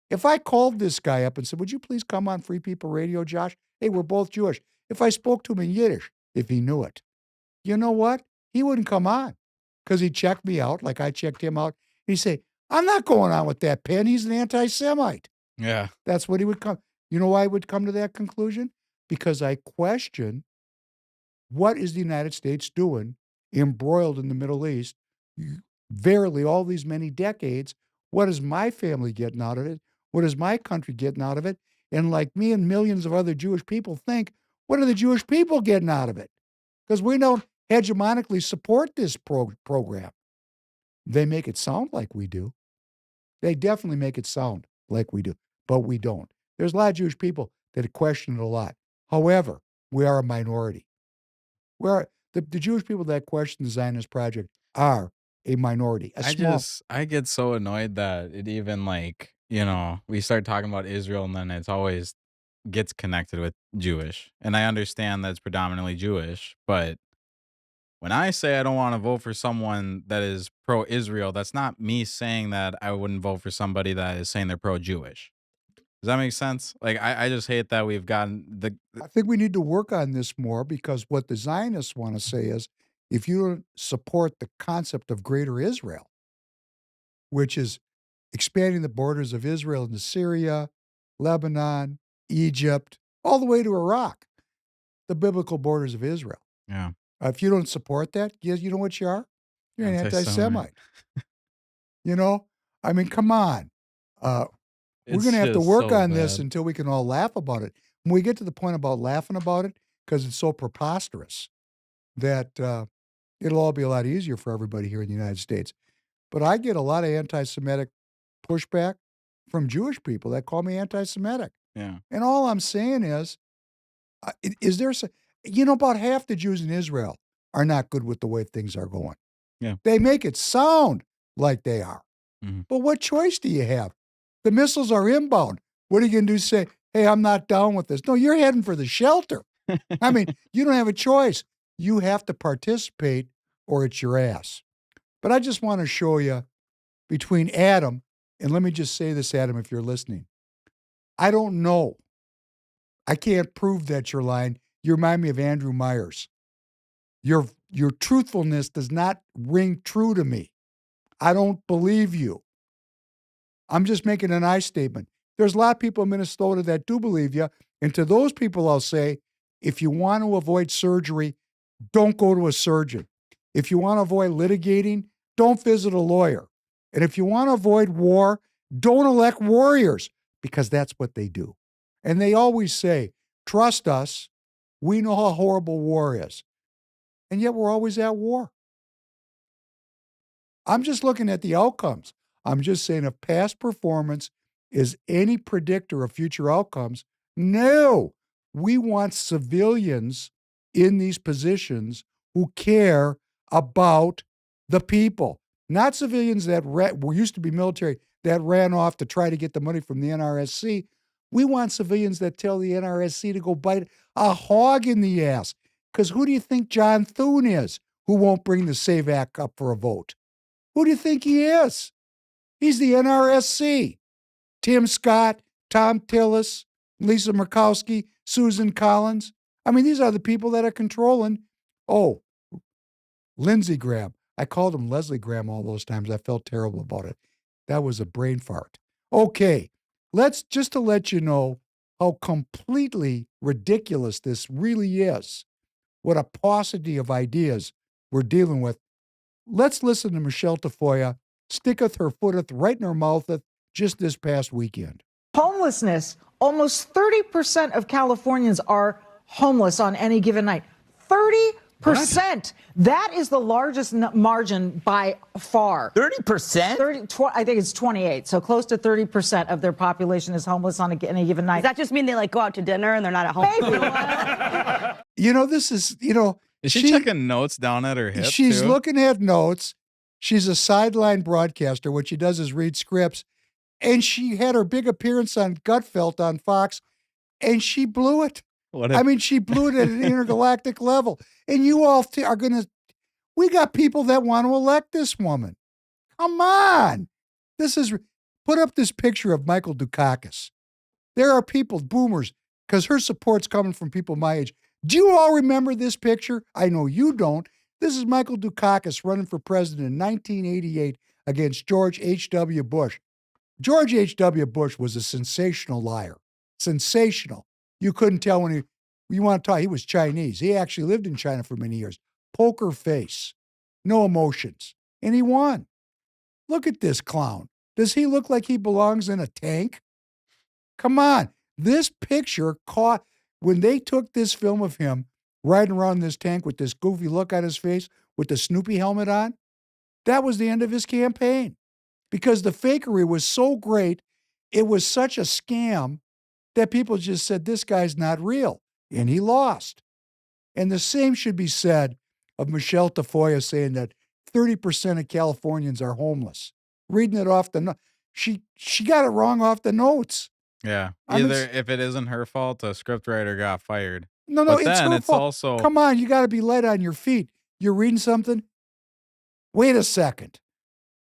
If I called this guy up and said, would you please come on Free People Radio, Josh? Hey, we're both Jewish. If I spoke to him in Yiddish, if he knew it, you know what? He wouldn't come on because he checked me out like I checked him out. He'd say, I'm not going on with that Penn. He's an anti-Semite. Yeah. That's what he would come. You know why I would come to that conclusion? Because I question what is the United States doing embroiled in the Middle East, verily all these many decades. What is my family getting out of it? What is my country getting out of it? And like me and millions of other Jewish people think, what are the Jewish people getting out of it? Because we don't hegemonically support this program. They make it sound like we do. They definitely make it sound like we do, but we don't. There's a lot of Jewish people that question it a lot. However, we are a minority. The Jewish people that question the Zionist project are a minority. I get so annoyed that it even we start talking about Israel and then it's always gets connected with Jewish. And I understand that's predominantly Jewish, but when I say I don't want to vote for someone that is pro-Israel, that's not me saying that I wouldn't vote for somebody that is saying they're pro-Jewish. Does that make sense? I just hate that we've gotten I think we need to work on this more because what the Zionists want to say is if you don't support the concept of Greater Israel, which is expanding the borders of Israel into Syria, Lebanon, Egypt, all the way to Iraq, the biblical borders of Israel. Yeah. If you don't support that, you know what you are? You're an anti-Semite. I mean, come on. We're going to have to work on this until we can all laugh about it. When we get to the point about laughing about it, because it's so preposterous, that it'll all be a lot easier for everybody here in the United States. But I get a lot of anti-Semitic pushback from Jewish people that call me anti-Semitic. Yeah. And all I'm saying is there, about half the Jews in Israel are not good with the way things are going. Yeah. They make it sound like they are. Mm-hmm. But what choice do you have? The missiles are inbound. What are you going to do? Say, hey, I'm not down with this. No, you're heading for the shelter. I mean, you don't have a choice. You have to participate or it's your ass. But I just want to show you between Adam, and let me just say this, Adam, if you're listening. I don't know. I can't prove that you're lying. You remind me of Andrew Myers. Your truthfulness does not ring true to me. I don't believe you. I'm just making an I statement. There's a lot of people in Minnesota that do believe you. And to those people, I'll say, if you want to avoid surgery, don't go to a surgeon. If you want to avoid litigating, don't visit a lawyer. And if you want to avoid war, don't elect warriors, because that's what they do. And they always say, trust us. We know how horrible war is. And yet we're always at war. I'm just looking at the outcomes. I'm just saying if past performance is any predictor of future outcomes, no. We want civilians in these positions who care about the people, not civilians that were used to be military that ran off to try to get the money from the NRSC. We want civilians that tell the NRSC to go bite a hog in the ass. Because who do you think John Thune is, who won't bring the SAVE Act up for a vote? Who do you think he is? He's the NRSC. Tim Scott, Tom Tillis, Lisa Murkowski, Susan Collins. I mean, these are the people that are controlling. Oh, Lindsey Graham. I called him Leslie Graham all those times. I felt terrible about it. That was a brain fart. Okay, just to let you know how completely ridiculous this really is, what a paucity of ideas we're dealing with. Let's listen to Michelle Tafoya, sticketh her footeth right in her moutheth, just this past weekend. Homelessness. Almost 30% of Californians are homeless on any given night. 30%. What? That is the largest margin by far. 30%? I think it's 28. So close to 30% of their population is homeless on any given night. Does that just mean they go out to dinner and they're not at home? Maybe. This is, Is she checking notes down at her hip? She's too? looking at notes. She's a sideline broadcaster. What she does is read scripts. And she had her big appearance on Gutfeld on Fox, and she blew it. She blew it at an intergalactic level. And you all are going to, we got people that want to elect this woman. Come on. Put up this picture of Michael Dukakis. There are people, boomers, because her support's coming from people my age. Do you all remember this picture? I know you don't. This is Michael Dukakis running for president in 1988 against George H.W. Bush. George H.W. Bush was a sensational liar. Sensational. You couldn't tell when you want to talk, he was Chinese. He actually lived in China for many years. Poker face. No emotions. And he won. Look at this clown. Does he look like he belongs in a tank? Come on. This picture caught, when they took this film of him riding around this tank with this goofy look on his face with the Snoopy helmet on, that was the end of his campaign. Because the fakery was so great, it was such a scam that people just said, this guy's not real. And he lost. And the same should be said of Michelle Tafoya saying that 30% of Californians are homeless. Reading it off the notes. She got it wrong off the notes. Yeah. Either if it isn't her fault, a scriptwriter got fired. No, but it's then her it's fault. also Come on, you got to be light on your feet. You're reading something? Wait a second.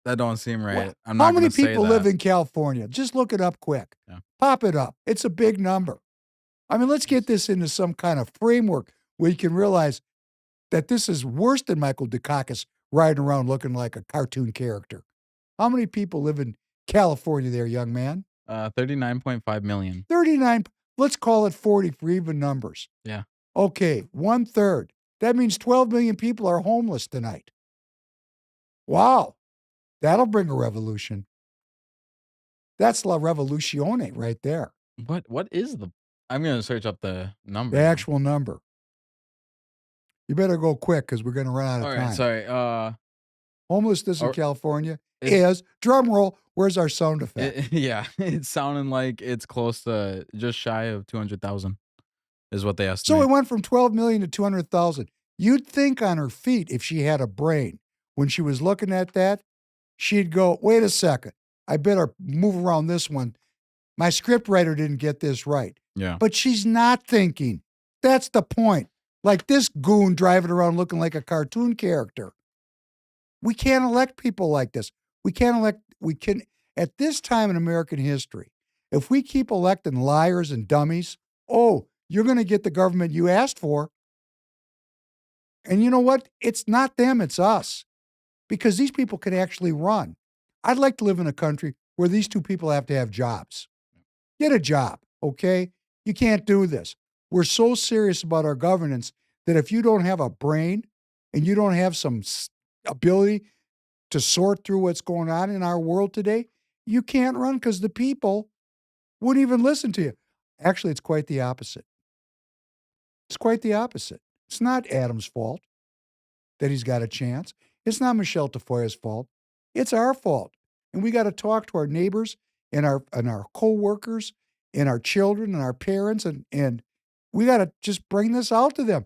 That don't seem right. Well, I'm not how many gonna say people that. live in California? Just look it up quick. Yeah. Pop it up. It's a big number. Let's get this into some kind of framework where you can realize that this is worse than Michael Dukakis riding around looking like a cartoon character. How many people live in California there, young man? 39.5 million. 39. Let's call it 40 for even numbers. Yeah. Okay, 1/3. That means 12 million people are homeless tonight. Wow. That'll bring a revolution. That's La Revolucione right there. What is the? I'm gonna search up the number. The actual number. You better go quick because we're going to run out of All time. right, sorry. Homelessness in California is, drum roll, where's our sound effect? It's sounding like it's close to just shy of 200,000 is what they estimate. So it went from 12 million to 200,000. You'd think on her feet, if she had a brain, when she was looking at that, she'd go, wait a second, I better move around this one. My script writer didn't get this right. Yeah. But she's not thinking. That's the point. Like this goon driving around looking like a cartoon character. We can't elect people like this. At this time in American history, if we keep electing liars and dummies, you're going to get the government you asked for. And you know what? It's not them, it's us. Because these people can actually run. I'd like to live in a country where these two people have to have jobs. Get a job, okay? You can't do this. We're so serious about our governance that if you don't have a brain and you don't have some ability to sort through what's going on in our world today, you can't run because the people wouldn't even listen to you. Actually, it's quite the opposite. It's quite the opposite. It's not Adam's fault that he's got a chance. It's not Michelle Tafoya's fault. It's our fault. And we got to talk to our neighbors and our co-workers and our children and our parents, and we got to just bring this out to them.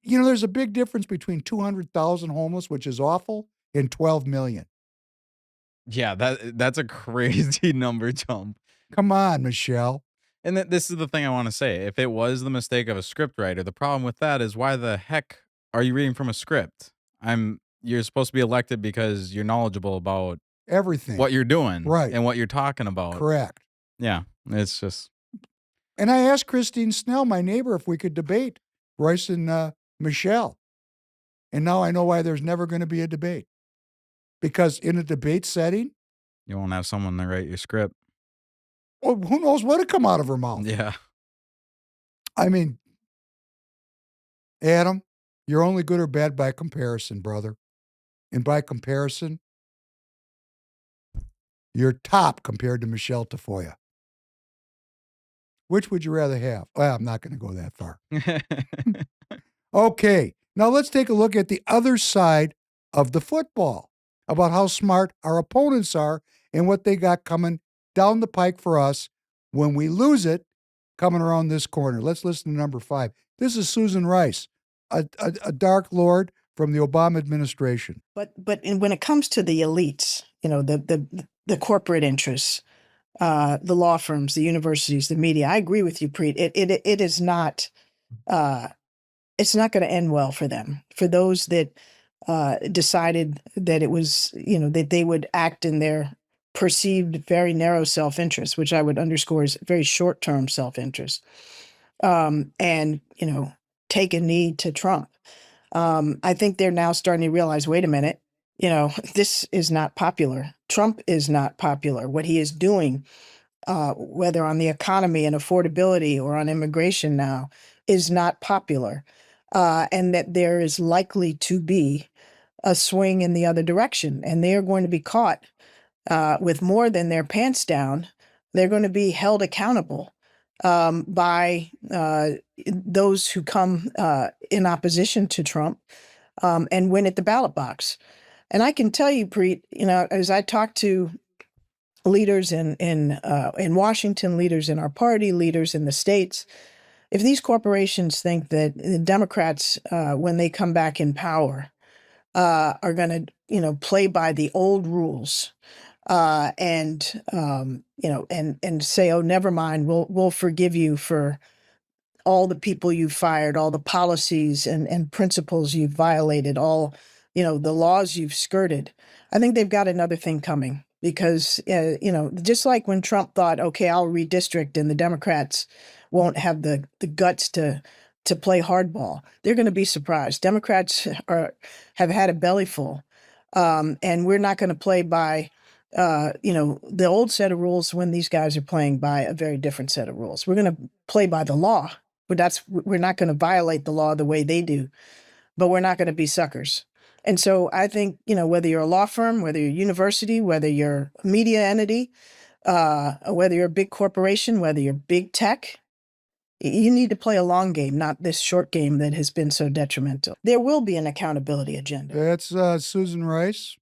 There's a big difference between 200,000 homeless, which is awful, and 12 million. Yeah, that's a crazy number jump. Come on, Michelle. And this is the thing I want to say. If it was the mistake of a scriptwriter, the problem with that is why the heck are you reading from a script? You're supposed to be elected because you're knowledgeable about everything, what you're doing, right, and what you're talking about. Correct. Yeah, it's just. And I asked Christine Snell, my neighbor, if we could debate Royce and Michelle. And now I know why there's never going to be a debate. Because in a debate setting, you won't have someone to write your script. Well, who knows what'll come out of her mouth? Yeah. Adam, you're only good or bad by comparison, brother. And by comparison, you're top compared to Michelle Tafoya. Which would you rather have? Well, I'm not going to go that far. Okay, now let's take a look at the other side of the football, about how smart our opponents are and what they got coming down the pike for us when we lose it coming around this corner. Let's listen to number 5. This is Susan Rice. a Dark Lord from the Obama administration. But when it comes to the elites, the corporate interests, the law firms, the universities, the media, I agree with you, Preet. It is not. It's not going to end well for them. For those that decided that it was, that they would act in their perceived very narrow self-interest, which I would underscore is very short-term self-interest, and take a knee to Trump. I think they're now starting to realize, wait a minute, this is not popular. Trump is not popular. What he is doing, whether on the economy and affordability or on immigration now, is not popular. And that there is likely to be a swing in the other direction. And they are going to be caught with more than their pants down. They're going to be held accountable by those who come in opposition to Trump and win at the ballot box. And I can tell you, Preet, as I talk to leaders in Washington, leaders in our party, leaders in the states, if these corporations think that the Democrats, when they come back in power, are going to, play by the old rules, and say, oh, never mind, we'll forgive you for all the people you fired, all the policies and principles you've violated, all, the laws you've skirted. I think they've got another thing coming because, just like when Trump thought, okay, I'll redistrict and the Democrats won't have the guts to play hardball. They're going to be surprised. Democrats have had a bellyful, and we're not going to play by, the old set of rules when these guys are playing by a very different set of rules. We're going to play by the law, but we're not going to violate the law the way they do, but we're not going to be suckers. And so I think, whether you're a law firm, whether you're a university, whether you're a media entity, whether you're a big corporation, whether you're big tech, you need to play a long game, not this short game that has been so detrimental. There will be an accountability agenda. That's Susan Rice,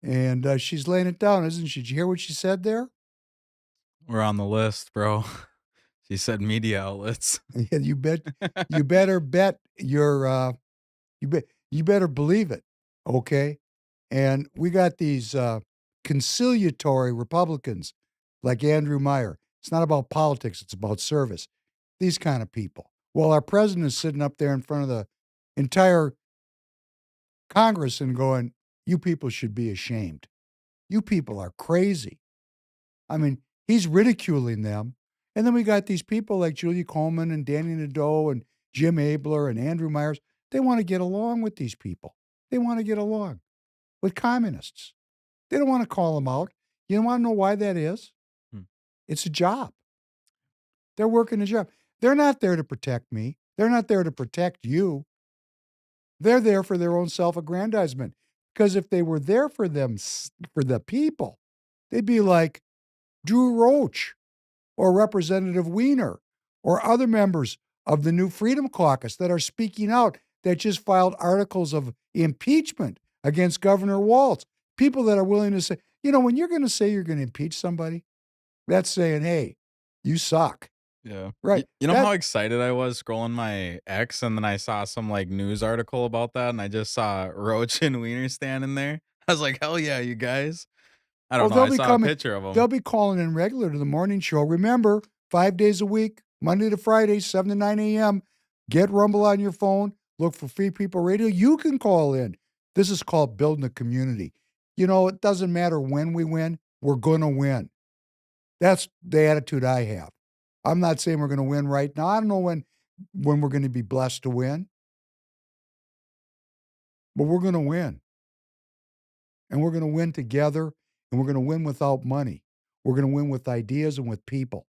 and she's laying it down, isn't she? Did you hear what she said there? We're on the list, bro. She said media outlets. Yeah, you better bet your you better believe it, okay? And we got these conciliatory Republicans like Andrew Meyer. It's not about politics, it's about service. These kind of people. Well, our president is sitting up there in front of the entire Congress and going, you people should be ashamed. You people are crazy. I mean, he's ridiculing them. And then we got these people like Julia Coleman and Danny Nadeau and Jim Abler and Andrew Myers. They want to get along with these people. They want to get along with communists. They don't want to call them out. You don't want to know why that is? It's a job. They're working a job. They're not there to protect me. They're not there to protect you. They're there for their own self-aggrandizement. Because if they were there for them, for the people, they'd be like Drew Roach or Representative Weiner or other members of the New Freedom Caucus that are speaking out, that just filed articles of impeachment against Governor Walz. People that are willing to say, when you're going to say you're going to impeach somebody, that's saying, hey, you suck. Yeah. Right. You know how excited I was scrolling my X and then I saw some news article about that and I just saw Roach and Wiener standing there. I was like, hell yeah, you guys. I don't know. I saw a picture of them. They'll be calling in regular to the morning show. Remember, 5 days a week, Monday to Friday, 7 to 9 a.m. Get Rumble on your phone. Look for Free People Radio. You can call in. This is called building a community. It doesn't matter when we win. We're going to win. That's the attitude I have. I'm not saying we're going to win right now. I don't know when we're going to be blessed to win. But we're going to win. And we're going to win together. And we're going to win without money. We're going to win with ideas and with people.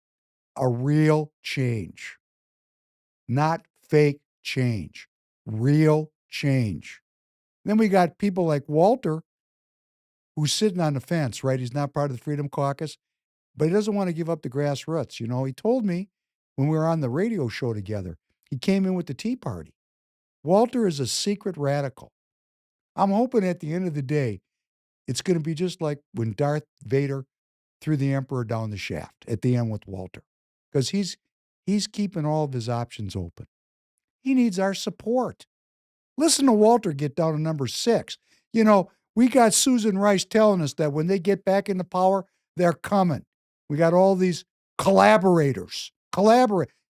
A real change. Not fake change. Real change. Then we got people like Walter, who's sitting on the fence, right? He's not part of the Freedom Caucus, but he doesn't want to give up the grassroots. He told me when we were on the radio show together, he came in with the Tea Party. Walter is a secret radical. I'm hoping at the end of the day, it's going to be just like when Darth Vader threw the Emperor down the shaft at the end with Walter, because he's keeping all of his options open. He needs our support. Listen to Walter get down to number 6. You know, we got Susan Rice telling us that when they get back into power, they're coming. We got all these collaborators.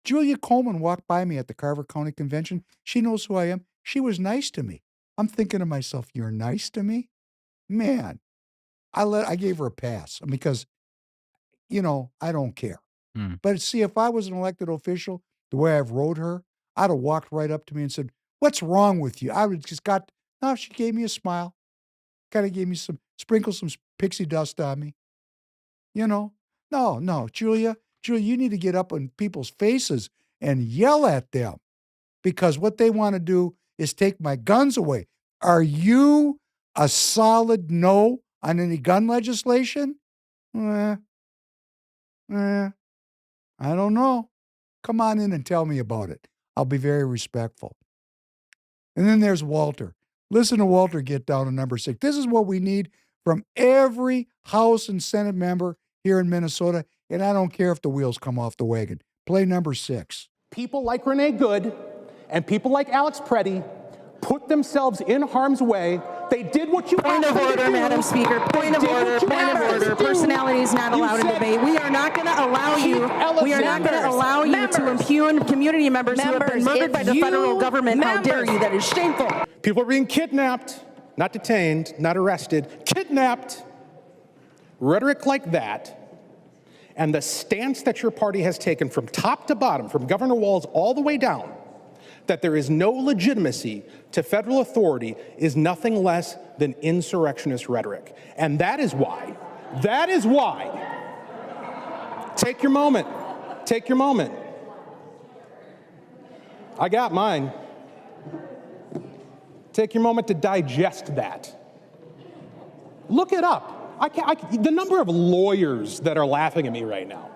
Julia Coleman walked by me at the Carver County Convention. She knows who I am. She was nice to me. I'm thinking to myself, you're nice to me? Man, I gave her a pass because, you know, I don't care. But see, if I was an elected official, the way I've rode her, I'd have walked right up to me and said, what's wrong with you? I would just no, she gave me a smile. Kind of gave me sprinkled some pixie dust on me. You know? No, Julia, you need to get up in people's faces and yell at them because what they want to do is take my guns away. Are you a solid no on any gun legislation? I don't know. Come on in and tell me about it. I'll be very respectful. And then there's Walter. Listen to Walter get down to number 6. This is what we need from every House and Senate member here in Minnesota, and I don't care if the wheels come off the wagon. Play number 6. People like Renee Good and people like Alex Preddy put themselves in harm's way. They did what you Point of order, Madam Speaker. Point of order. Personality is not allowed in debate. We are not going to allow you. We are not going to allow you to impugn community members who have been murdered by the federal government. How dare you? That is shameful. People are being kidnapped, not detained, not arrested, kidnapped. Rhetoric like that, and the stance that your party has taken from top to bottom, from Governor Walz all the way down, that there is no legitimacy to federal authority is nothing less than insurrectionist rhetoric. And that is why, take your moment. I got mine. Take your moment to digest that. Look it up. The number of lawyers that are laughing at me right now.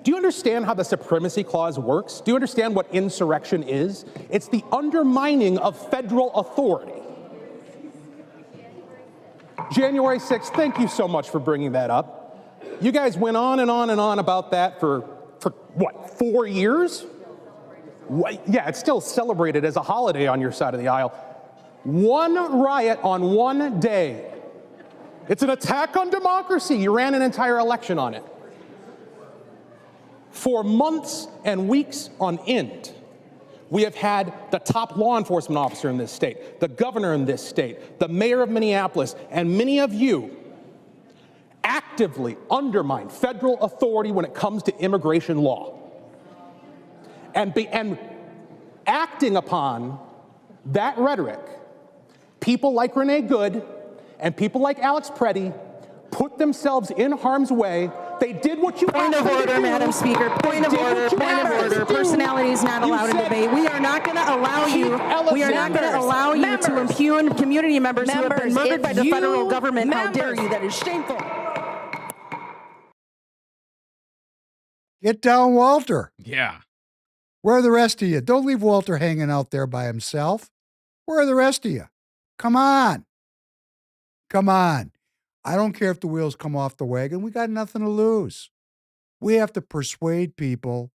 Do you understand how the Supremacy Clause works? Do you understand what insurrection is? It's the undermining of federal authority. January 6th, thank you so much for bringing that up. You guys went on and on and on about that for what, 4 years? Yeah, it's still celebrated as a holiday on your side of the aisle. One riot on one day. It's an attack on democracy. You ran an entire election on it. For months and weeks on end, we have had the top law enforcement officer in this state, the governor in this state, the mayor of Minneapolis, and many of you actively undermine federal authority when it comes to immigration law. And acting upon that rhetoric, people like Renee Good and people like Alex Preddy put themselves in harm's way. They did what you Point of order, Madam Speaker. Point of order. Personality is not allowed in debate. We are not going to allow you. We are not going to allow you to impugn community members who have been murdered by the federal government. How dare you? That is shameful. Get down, Walter. Yeah. Where are the rest of you? Don't leave Walter hanging out there by himself. Where are the rest of you? Come on. I don't care if the wheels come off the wagon. We got nothing to lose. We have to persuade people.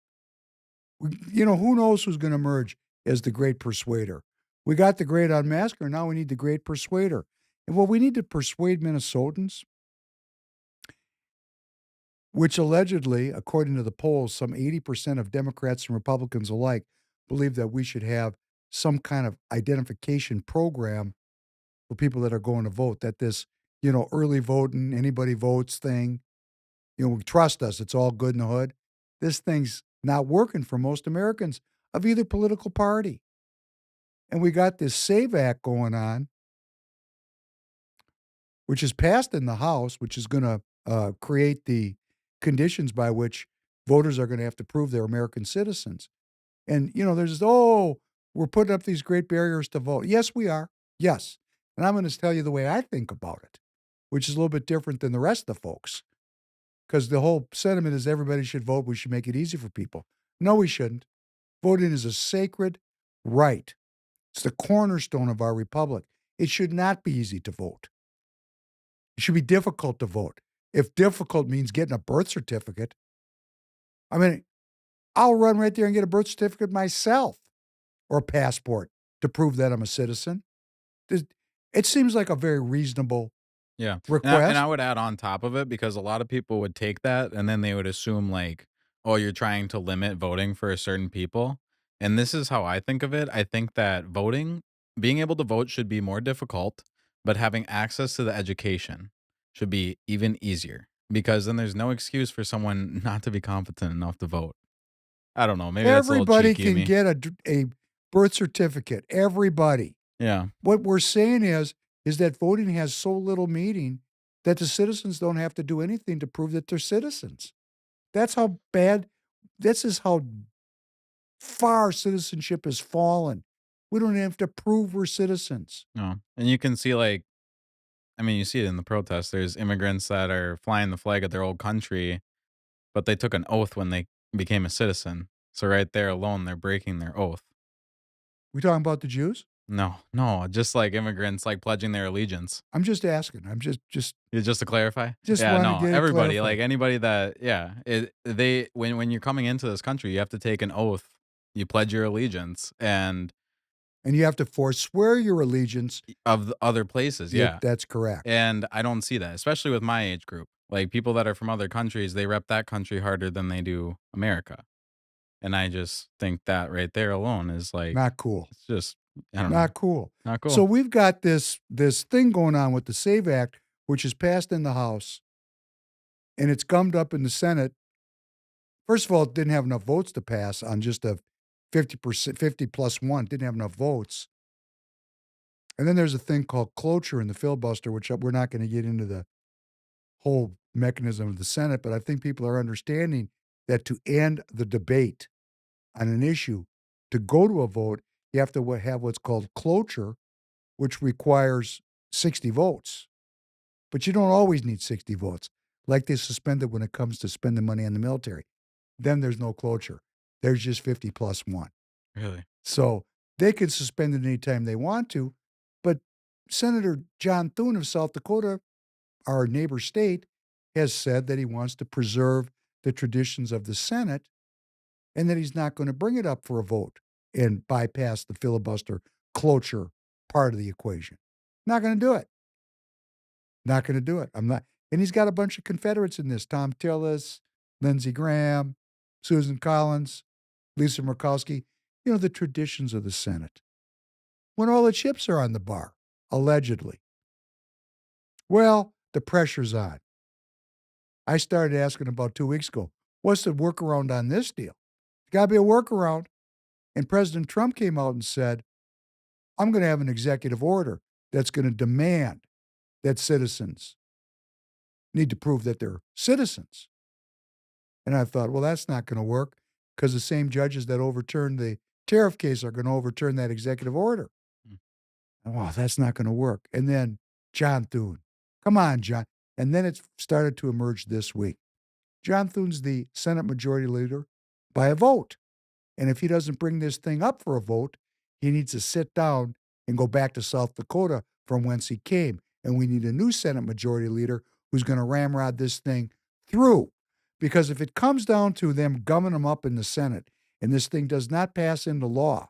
You know, who knows who's going to emerge as the great persuader? We got the great unmasker. Now we need the great persuader. And what we need to persuade Minnesotans, which allegedly, according to the polls, some 80% of Democrats and Republicans alike believe that we should have some kind of identification program for people that are going to vote, that this, you know, early voting, anybody votes thing, you know, trust us, it's all good in the hood. This thing's not working for most Americans of either political party. And we got this SAVE Act going on, which is passed in the House, which is going to create the conditions by which voters are going to have to prove they're American citizens. And, you know, there's this, we're putting up these great barriers to vote. Yes, we are. Yes. And I'm going to tell you the way I think about it, which is a little bit different than the rest of the folks. Because the whole sentiment is everybody should vote. We should make it easy for people. No, we shouldn't. Voting is a sacred right. It's the cornerstone of our republic. It should not be easy to vote. It should be difficult to vote. If difficult means getting a birth certificate, I mean, I'll run right there and get a birth certificate myself. or a passport to prove that I'm a citizen. It seems like a very reasonable request. And I would add on top of it, because a lot of people would take that and then they would assume like, oh, you're trying to limit voting for certain people. And this is how I think of it. I think that being able to vote should be more difficult, but having access to the education should be even easier, because then there's no excuse for someone not to be competent enough to vote. I don't know. Maybe everybody that's a little cheeky can of me. get a birth certificate. Everybody. Yeah. What we're saying is that voting has so little meaning that the citizens don't have to do anything to prove that they're citizens. That's how bad, this is how far citizenship has fallen. We don't have to prove we're citizens. No. And you can see like, I mean, you see it in the protests. There's immigrants that are flying the flag of their old country, but they took an oath when they became a citizen. So right there alone, they're breaking their oath. We talking about the Jews? No, just like immigrants, like pledging their allegiance. I'm just asking. I'm just to clarify. Just yeah, wanna no, get it everybody, clarified. like anybody that, when you're coming into this country, you have to take an oath. You pledge your allegiance, and you have to forswear your allegiance of the other places. Yeah, that's correct. And I don't see that, especially with my age group. Like people that are from other countries, they rep that country harder than they do America. And I just think that right there alone is like not cool. It's just I don't know. Not cool. Not cool. So we've got this thing going on with the SAVE Act, which is passed in the House, and it's gummed up in the Senate. First of all, it didn't have enough votes to pass on just a 50%, 50 plus one. It didn't have enough votes. And then there's a thing called cloture in the filibuster, which we're not going to get into the whole mechanism of the Senate, but I think people are understanding that to end the debate on an issue, to go to a vote, you have to have what's called cloture, which requires 60 votes. But you don't always need 60 votes, like they suspended when it comes to spending money on the military. Then there's no cloture. There's just 50 plus one. Really? So they can suspend it anytime they want to. But Senator John Thune of South Dakota, our neighbor state, has said that he wants to preserve the traditions of the Senate and that he's not going to bring it up for a vote and bypass the filibuster cloture part of the equation. Not going to do it. Not going to do it. I'm not. And he's got a bunch of Confederates in this. Tom Tillis, Lindsey Graham, Susan Collins, Lisa Murkowski. You know, the traditions of the Senate. When all the chips are on the bar, allegedly. Well, the pressure's on. I started asking about 2 weeks ago, what's the workaround on this deal? There's got to be a workaround. And President Trump came out and said, I'm going to have an executive order that's going to demand that citizens need to prove that they're citizens. And I thought, well, that's not going to work because the same judges that overturned the tariff case are going to overturn that executive order. And, well, that's not going to work. And then John Thune. Come on, John. And then it started to emerge this week. John Thune's the Senate Majority Leader by a vote. And if he doesn't bring this thing up for a vote, he needs to sit down and go back to South Dakota from whence he came. And we need a new Senate Majority Leader who's going to ramrod this thing through. Because if it comes down to them gumming them up in the Senate and this thing does not pass into law,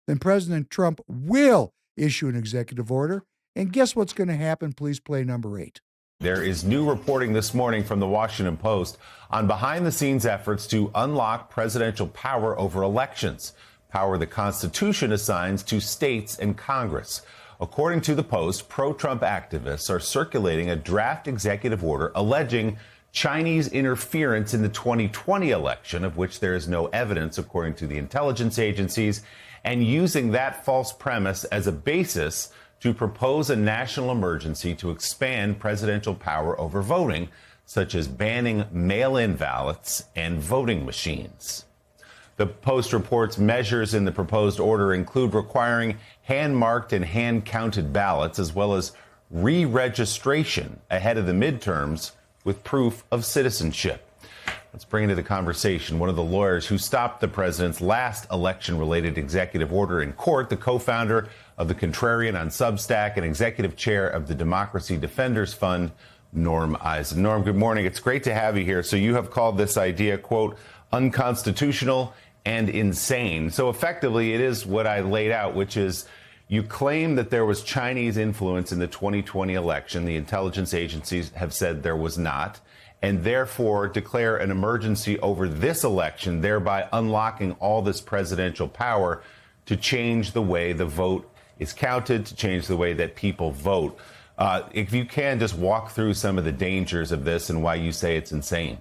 then President Trump will issue an executive order. And guess what's going to happen? Please play number 8. There is new reporting this morning from the Washington Post on behind-the-scenes efforts to unlock presidential power over elections, power the Constitution assigns to states and Congress. According to the Post, pro-Trump activists are circulating a draft executive order alleging Chinese interference in the 2020 election, of which there is no evidence, according to the intelligence agencies, and using that false premise as a basis to propose a national emergency to expand presidential power over voting, such as banning mail-in ballots and voting machines. The Post reports measures in the proposed order include requiring hand-marked and hand-counted ballots, as well as re-registration ahead of the midterms with proof of citizenship. Let's bring into the conversation one of the lawyers who stopped the president's last election-related executive order in court, the co-founder of the Contrarian on Substack and executive chair of the Democracy Defenders Fund, Norm Eisen. Norm, good morning. It's great to have you here. So you have called this idea, quote, unconstitutional and insane. So effectively, it is what I laid out, which is you claim that there was Chinese influence in the 2020 election. The intelligence agencies have said there was not, and therefore declare an emergency over this election, thereby unlocking all this presidential power to change the way the vote is counted, to change the way that people vote. If you can just walk through some of the dangers of this and why you say it's insane.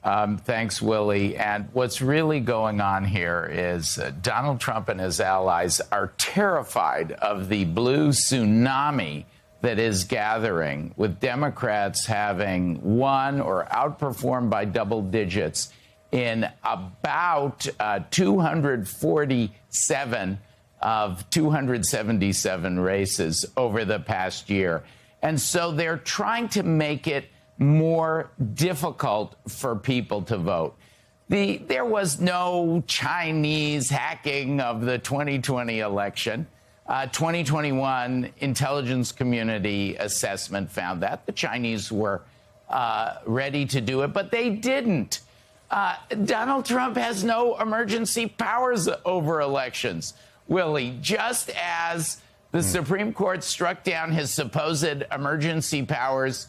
Thanks, Willie. And what's really going on here is Donald Trump and his allies are terrified of the blue tsunami that is gathering, with Democrats having won or outperformed by double digits in about 247 of 277 races over the past year. And so they're trying to make it more difficult for people to vote. There was no Chinese hacking of the 2020 election. 2021 intelligence community assessment found that the Chinese were ready to do it, but they didn't. Donald Trump has no emergency powers over elections, Willie, just as the Supreme Court struck down his supposed emergency powers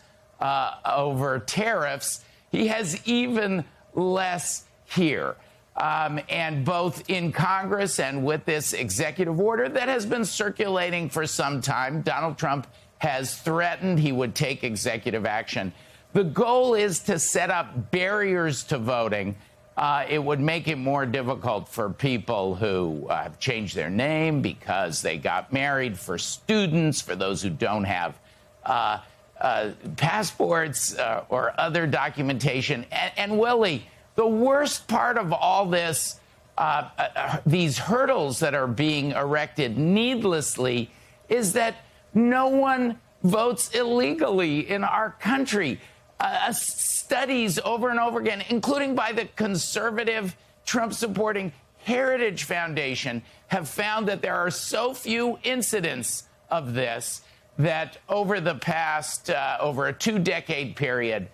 over tariffs. He has even less here. And both in Congress and with this executive order that has been circulating for some time, Donald Trump has threatened he would take executive action. The goal is to set up barriers to voting. It would make it more difficult for people who have changed their name because they got married, for students, for those who don't have passports or other documentation. And Willie, the worst part of all this, these hurdles that are being erected needlessly, is that no one votes illegally in our country. Studies over and over again, including by the conservative Trump-supporting Heritage Foundation, have found that there are so few incidents of this that over the past, over a 2-decade period,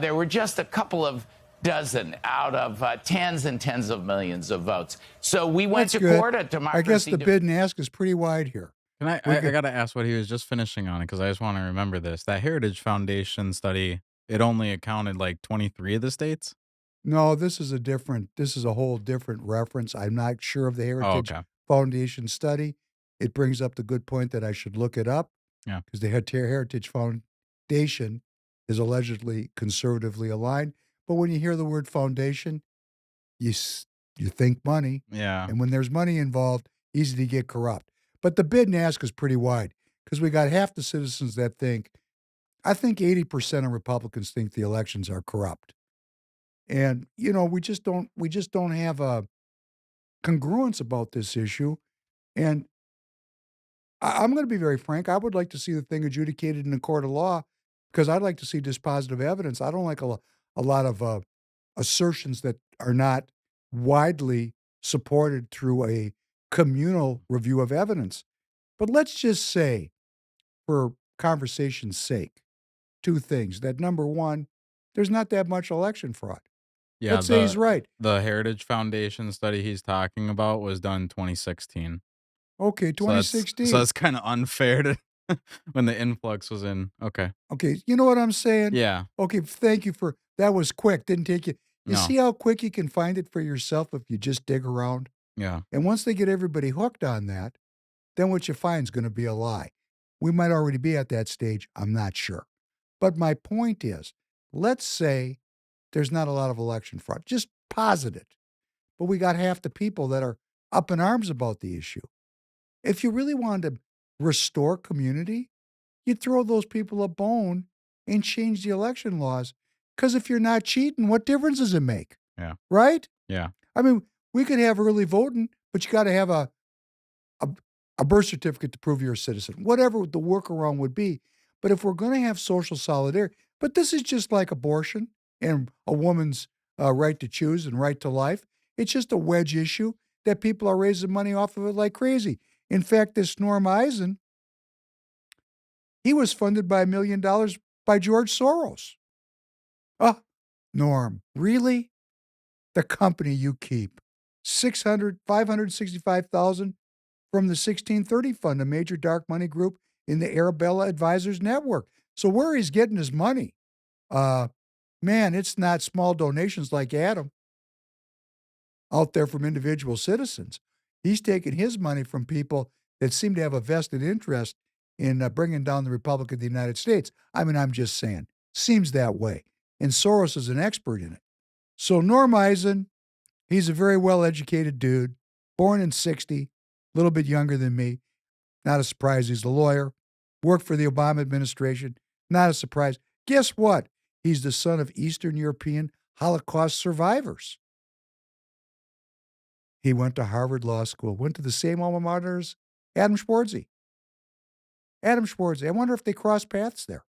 there were just a couple of dozen out of tens and tens of millions of votes. So we went to court at democracy. I guess the bid and ask is pretty wide here. I got to ask what he was just finishing on, because I just want to remember this. That Heritage Foundation study, it only accounted like 23 of the states? No, this is a whole different reference. I'm not sure of the Heritage Foundation study. It brings up the good point that I should look it up. Yeah. Because the Heritage Foundation is allegedly conservatively aligned. But when you hear the word foundation, you think money. Yeah. And when there's money involved, easy to get corrupt. But the bid and ask is pretty wide, because we got half the citizens that think, I think 80% of Republicans think the elections are corrupt. And, you know, we just don't have a congruence about this issue. And I'm going to be very frank. I would like to see the thing adjudicated in a court of law, because I'd like to see dispositive evidence. I don't like a lot of assertions that are not widely supported through a communal review of evidence. But let's just say, for conversation's sake, two things. That number one, there's not that much election fraud. Yeah, Let's say he's right. The Heritage Foundation study he's talking about was done in 2016. Okay, 2016. So that's kind of unfair to when the influx was in. Okay. Okay, you know what I'm saying? Yeah. Okay, thank you for that. Was quick. Didn't take you. You No. see how quick you can find it for yourself if you just dig around? Yeah. And once they get everybody hooked on that, then what you find is going to be a lie. We might already be at that stage. I'm not sure. But my point is, let's say there's not a lot of election fraud. Just posit it. But we got half the people that are up in arms about the issue. If you really wanted to restore community, you'd throw those people a bone and change the election laws. Because if you're not cheating, what difference does it make? Yeah. Right? Yeah. I mean, we could have early voting, but you got to have a birth certificate to prove you're a citizen, whatever the workaround would be. But if we're going to have social solidarity, but this is just like abortion and a woman's right to choose and right to life. It's just a wedge issue that people are raising money off of it like crazy. In fact, this Norm Eisen, he was funded by $1 million by George Soros. Oh, Norm, really? the company you keep. 565,000 from the 1630 Fund, a major dark money group in the Arabella Advisors Network. So where he's getting his money, man, it's not small donations like Adam out there from individual citizens. He's taking his money from people that seem to have a vested interest in bringing down the Republic of the United States. I mean, I'm just saying, seems that way. And Soros is an expert in it. So Norm Eisen, he's a very well-educated dude, born in 60, a little bit younger than me. Not a surprise, he's a lawyer. Worked for the Obama administration. Not a surprise. Guess what? He's the son of Eastern European Holocaust survivors. He went to Harvard Law School, went to the same alma mater as Adam Schwarze. Adam Schwarze. I wonder if they crossed paths there.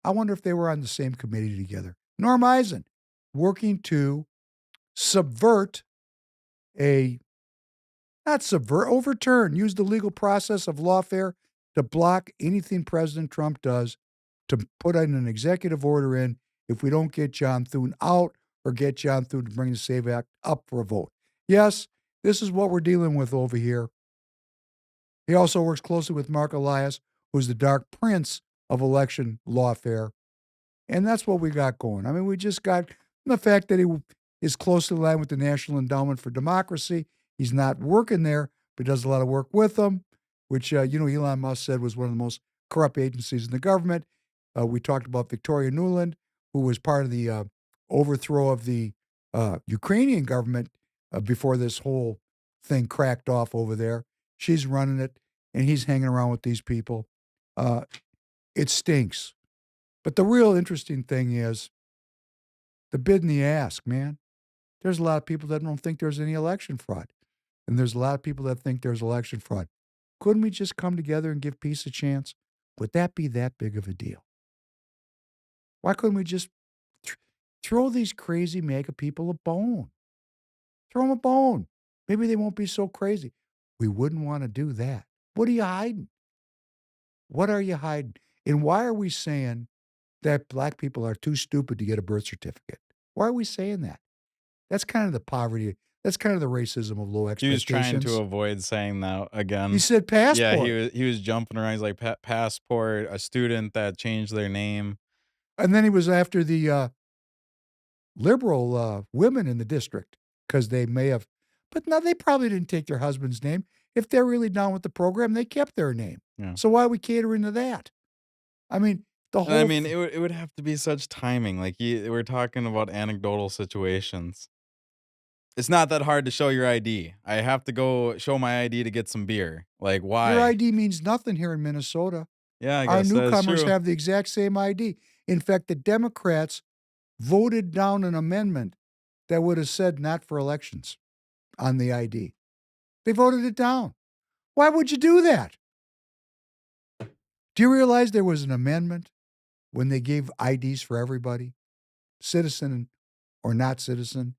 I wonder if they were on the same committee together. Norm Eisen, working to overturn, use the legal process of lawfare to block anything President Trump does, to put in an executive order in if we don't get John Thune out or get John Thune to bring the SAVE Act up for a vote. Yes, this is what we're dealing with over here. He also works closely with Mark Elias, who's the dark prince of election lawfare. And that's what we got going. I mean, we just got the fact that he is closely aligned with the National Endowment for Democracy. He's not working there, but he does a lot of work with them, which, Elon Musk said was one of the most corrupt agencies in the government. We talked about Victoria Nuland, who was part of the overthrow of the Ukrainian government before this whole thing cracked off over there. She's running it, and he's hanging around with these people. It stinks. But the real interesting thing is the bid and the ask, man. There's a lot of people that don't think there's any election fraud. And there's a lot of people that think there's election fraud. Couldn't we just come together and give peace a chance? Would that be that big of a deal? Why couldn't we just throw these crazy MAGA people a bone? Throw them a bone. Maybe they won't be so crazy. We wouldn't want to do that. What are you hiding? What are you hiding? And why are we saying that black people are too stupid to get a birth certificate? Why are we saying that? That's kind of the poverty. That's kind of the racism of low He expectations. was trying to avoid saying that again. He said passport. Yeah, he was jumping around. He's like passport, a student that changed their name. And then he was after the liberal women in the district because they may have, but no, they probably didn't take their husband's name. If they're really down with the program, they kept their name. Yeah. So why are we catering to that? I mean, the whole. I mean, it would have to be such timing. Like we're talking about anecdotal situations. It's not that hard to show your ID. I have to go show my ID to get some beer. Like, why? Your ID means nothing here in Minnesota. Yeah, I Our guess that's newcomers true. have the exact same ID. In fact, the Democrats voted down an amendment that would have said not for elections on the ID. They voted it down. Why would you do that? Do you realize there was an amendment when they gave IDs for everybody, citizen or not citizen?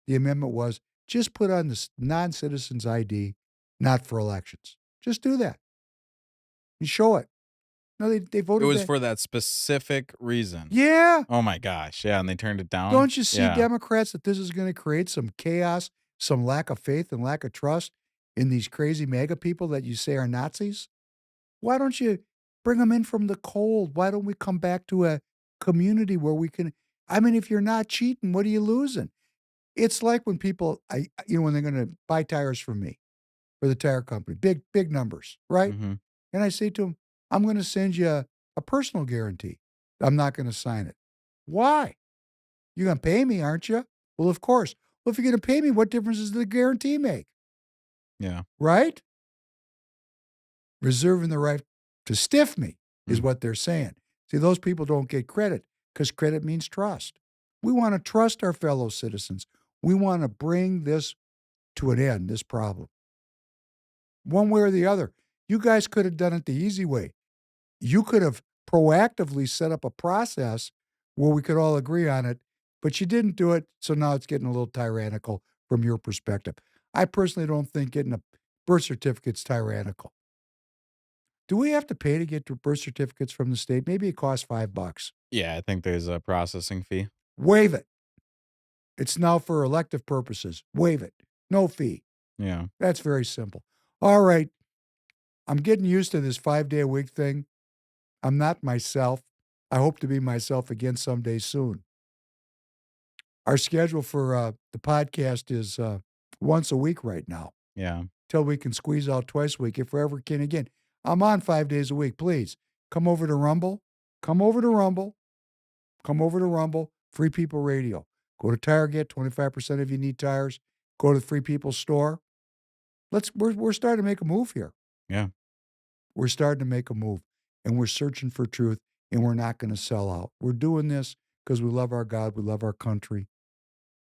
The amendment was just put on the non-citizen's ID, not for elections. Just do that. And show it. No, they voted. It was for that specific reason. Yeah. Oh my gosh. Yeah, and they turned it down. Don't you see, Yeah. Democrats, that this is going to create some chaos, some lack of faith and lack of trust in these crazy MAGA people that you say are Nazis? Why don't you bring them in from the cold? Why don't we come back to a community where we can? I mean, if you're not cheating, what are you losing? It's like when people, when they're going to buy tires from me, for the tire company, big numbers, right? Mhm. And I say to them, I'm going to send you a personal guarantee. I'm not going to sign it. Why? You're going to pay me, aren't you? Well, of course. Well, if you're going to pay me, what difference does the guarantee make? Yeah. Right? Reserving the right to stiff me is what they're saying. See, those people don't get credit because credit means trust. We want to trust our fellow citizens. We want to bring this to an end, this problem. One way or the other. You guys could have done it the easy way. You could have proactively set up a process where we could all agree on it, but you didn't do it, so now it's getting a little tyrannical from your perspective. I personally don't think getting a birth certificate's tyrannical. Do we have to pay to get birth certificates from the state? Maybe it costs $5. Yeah, I think there's a processing fee. Waive it. It's now for elective purposes. Waive it. No fee. Yeah. That's very simple. All right. I'm getting used to this 5-day-a-week thing. I'm not myself. I hope to be myself again someday soon. Our schedule for the podcast is once a week right now. Yeah. Till we can squeeze out twice a week if we ever can again. I'm on 5 days a week. Please come over to Rumble. Come over to Rumble. Come over to Rumble. Free People Radio. Go to Target. 25% if you need tires. Go to the Free People store. We're starting to make a move here. Yeah. We're starting to make a move, and we're searching for truth, and we're not going to sell out. We're doing this because we love our God. We love our country.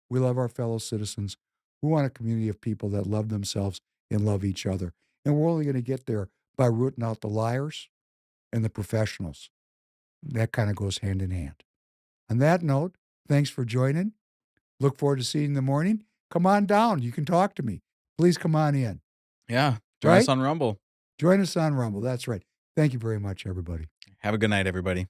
We love our fellow citizens. We want a community of people that love themselves and love each other. And we're only going to get there by rooting out the liars and the professionals. That kind of goes hand in hand. On that note, thanks for joining. Look forward to seeing you in the morning. Come on down. You can talk to me. Please come on in. Yeah. Join us on Rumble. Join us on Rumble. That's right. Thank you very much, everybody. Have a good night, everybody.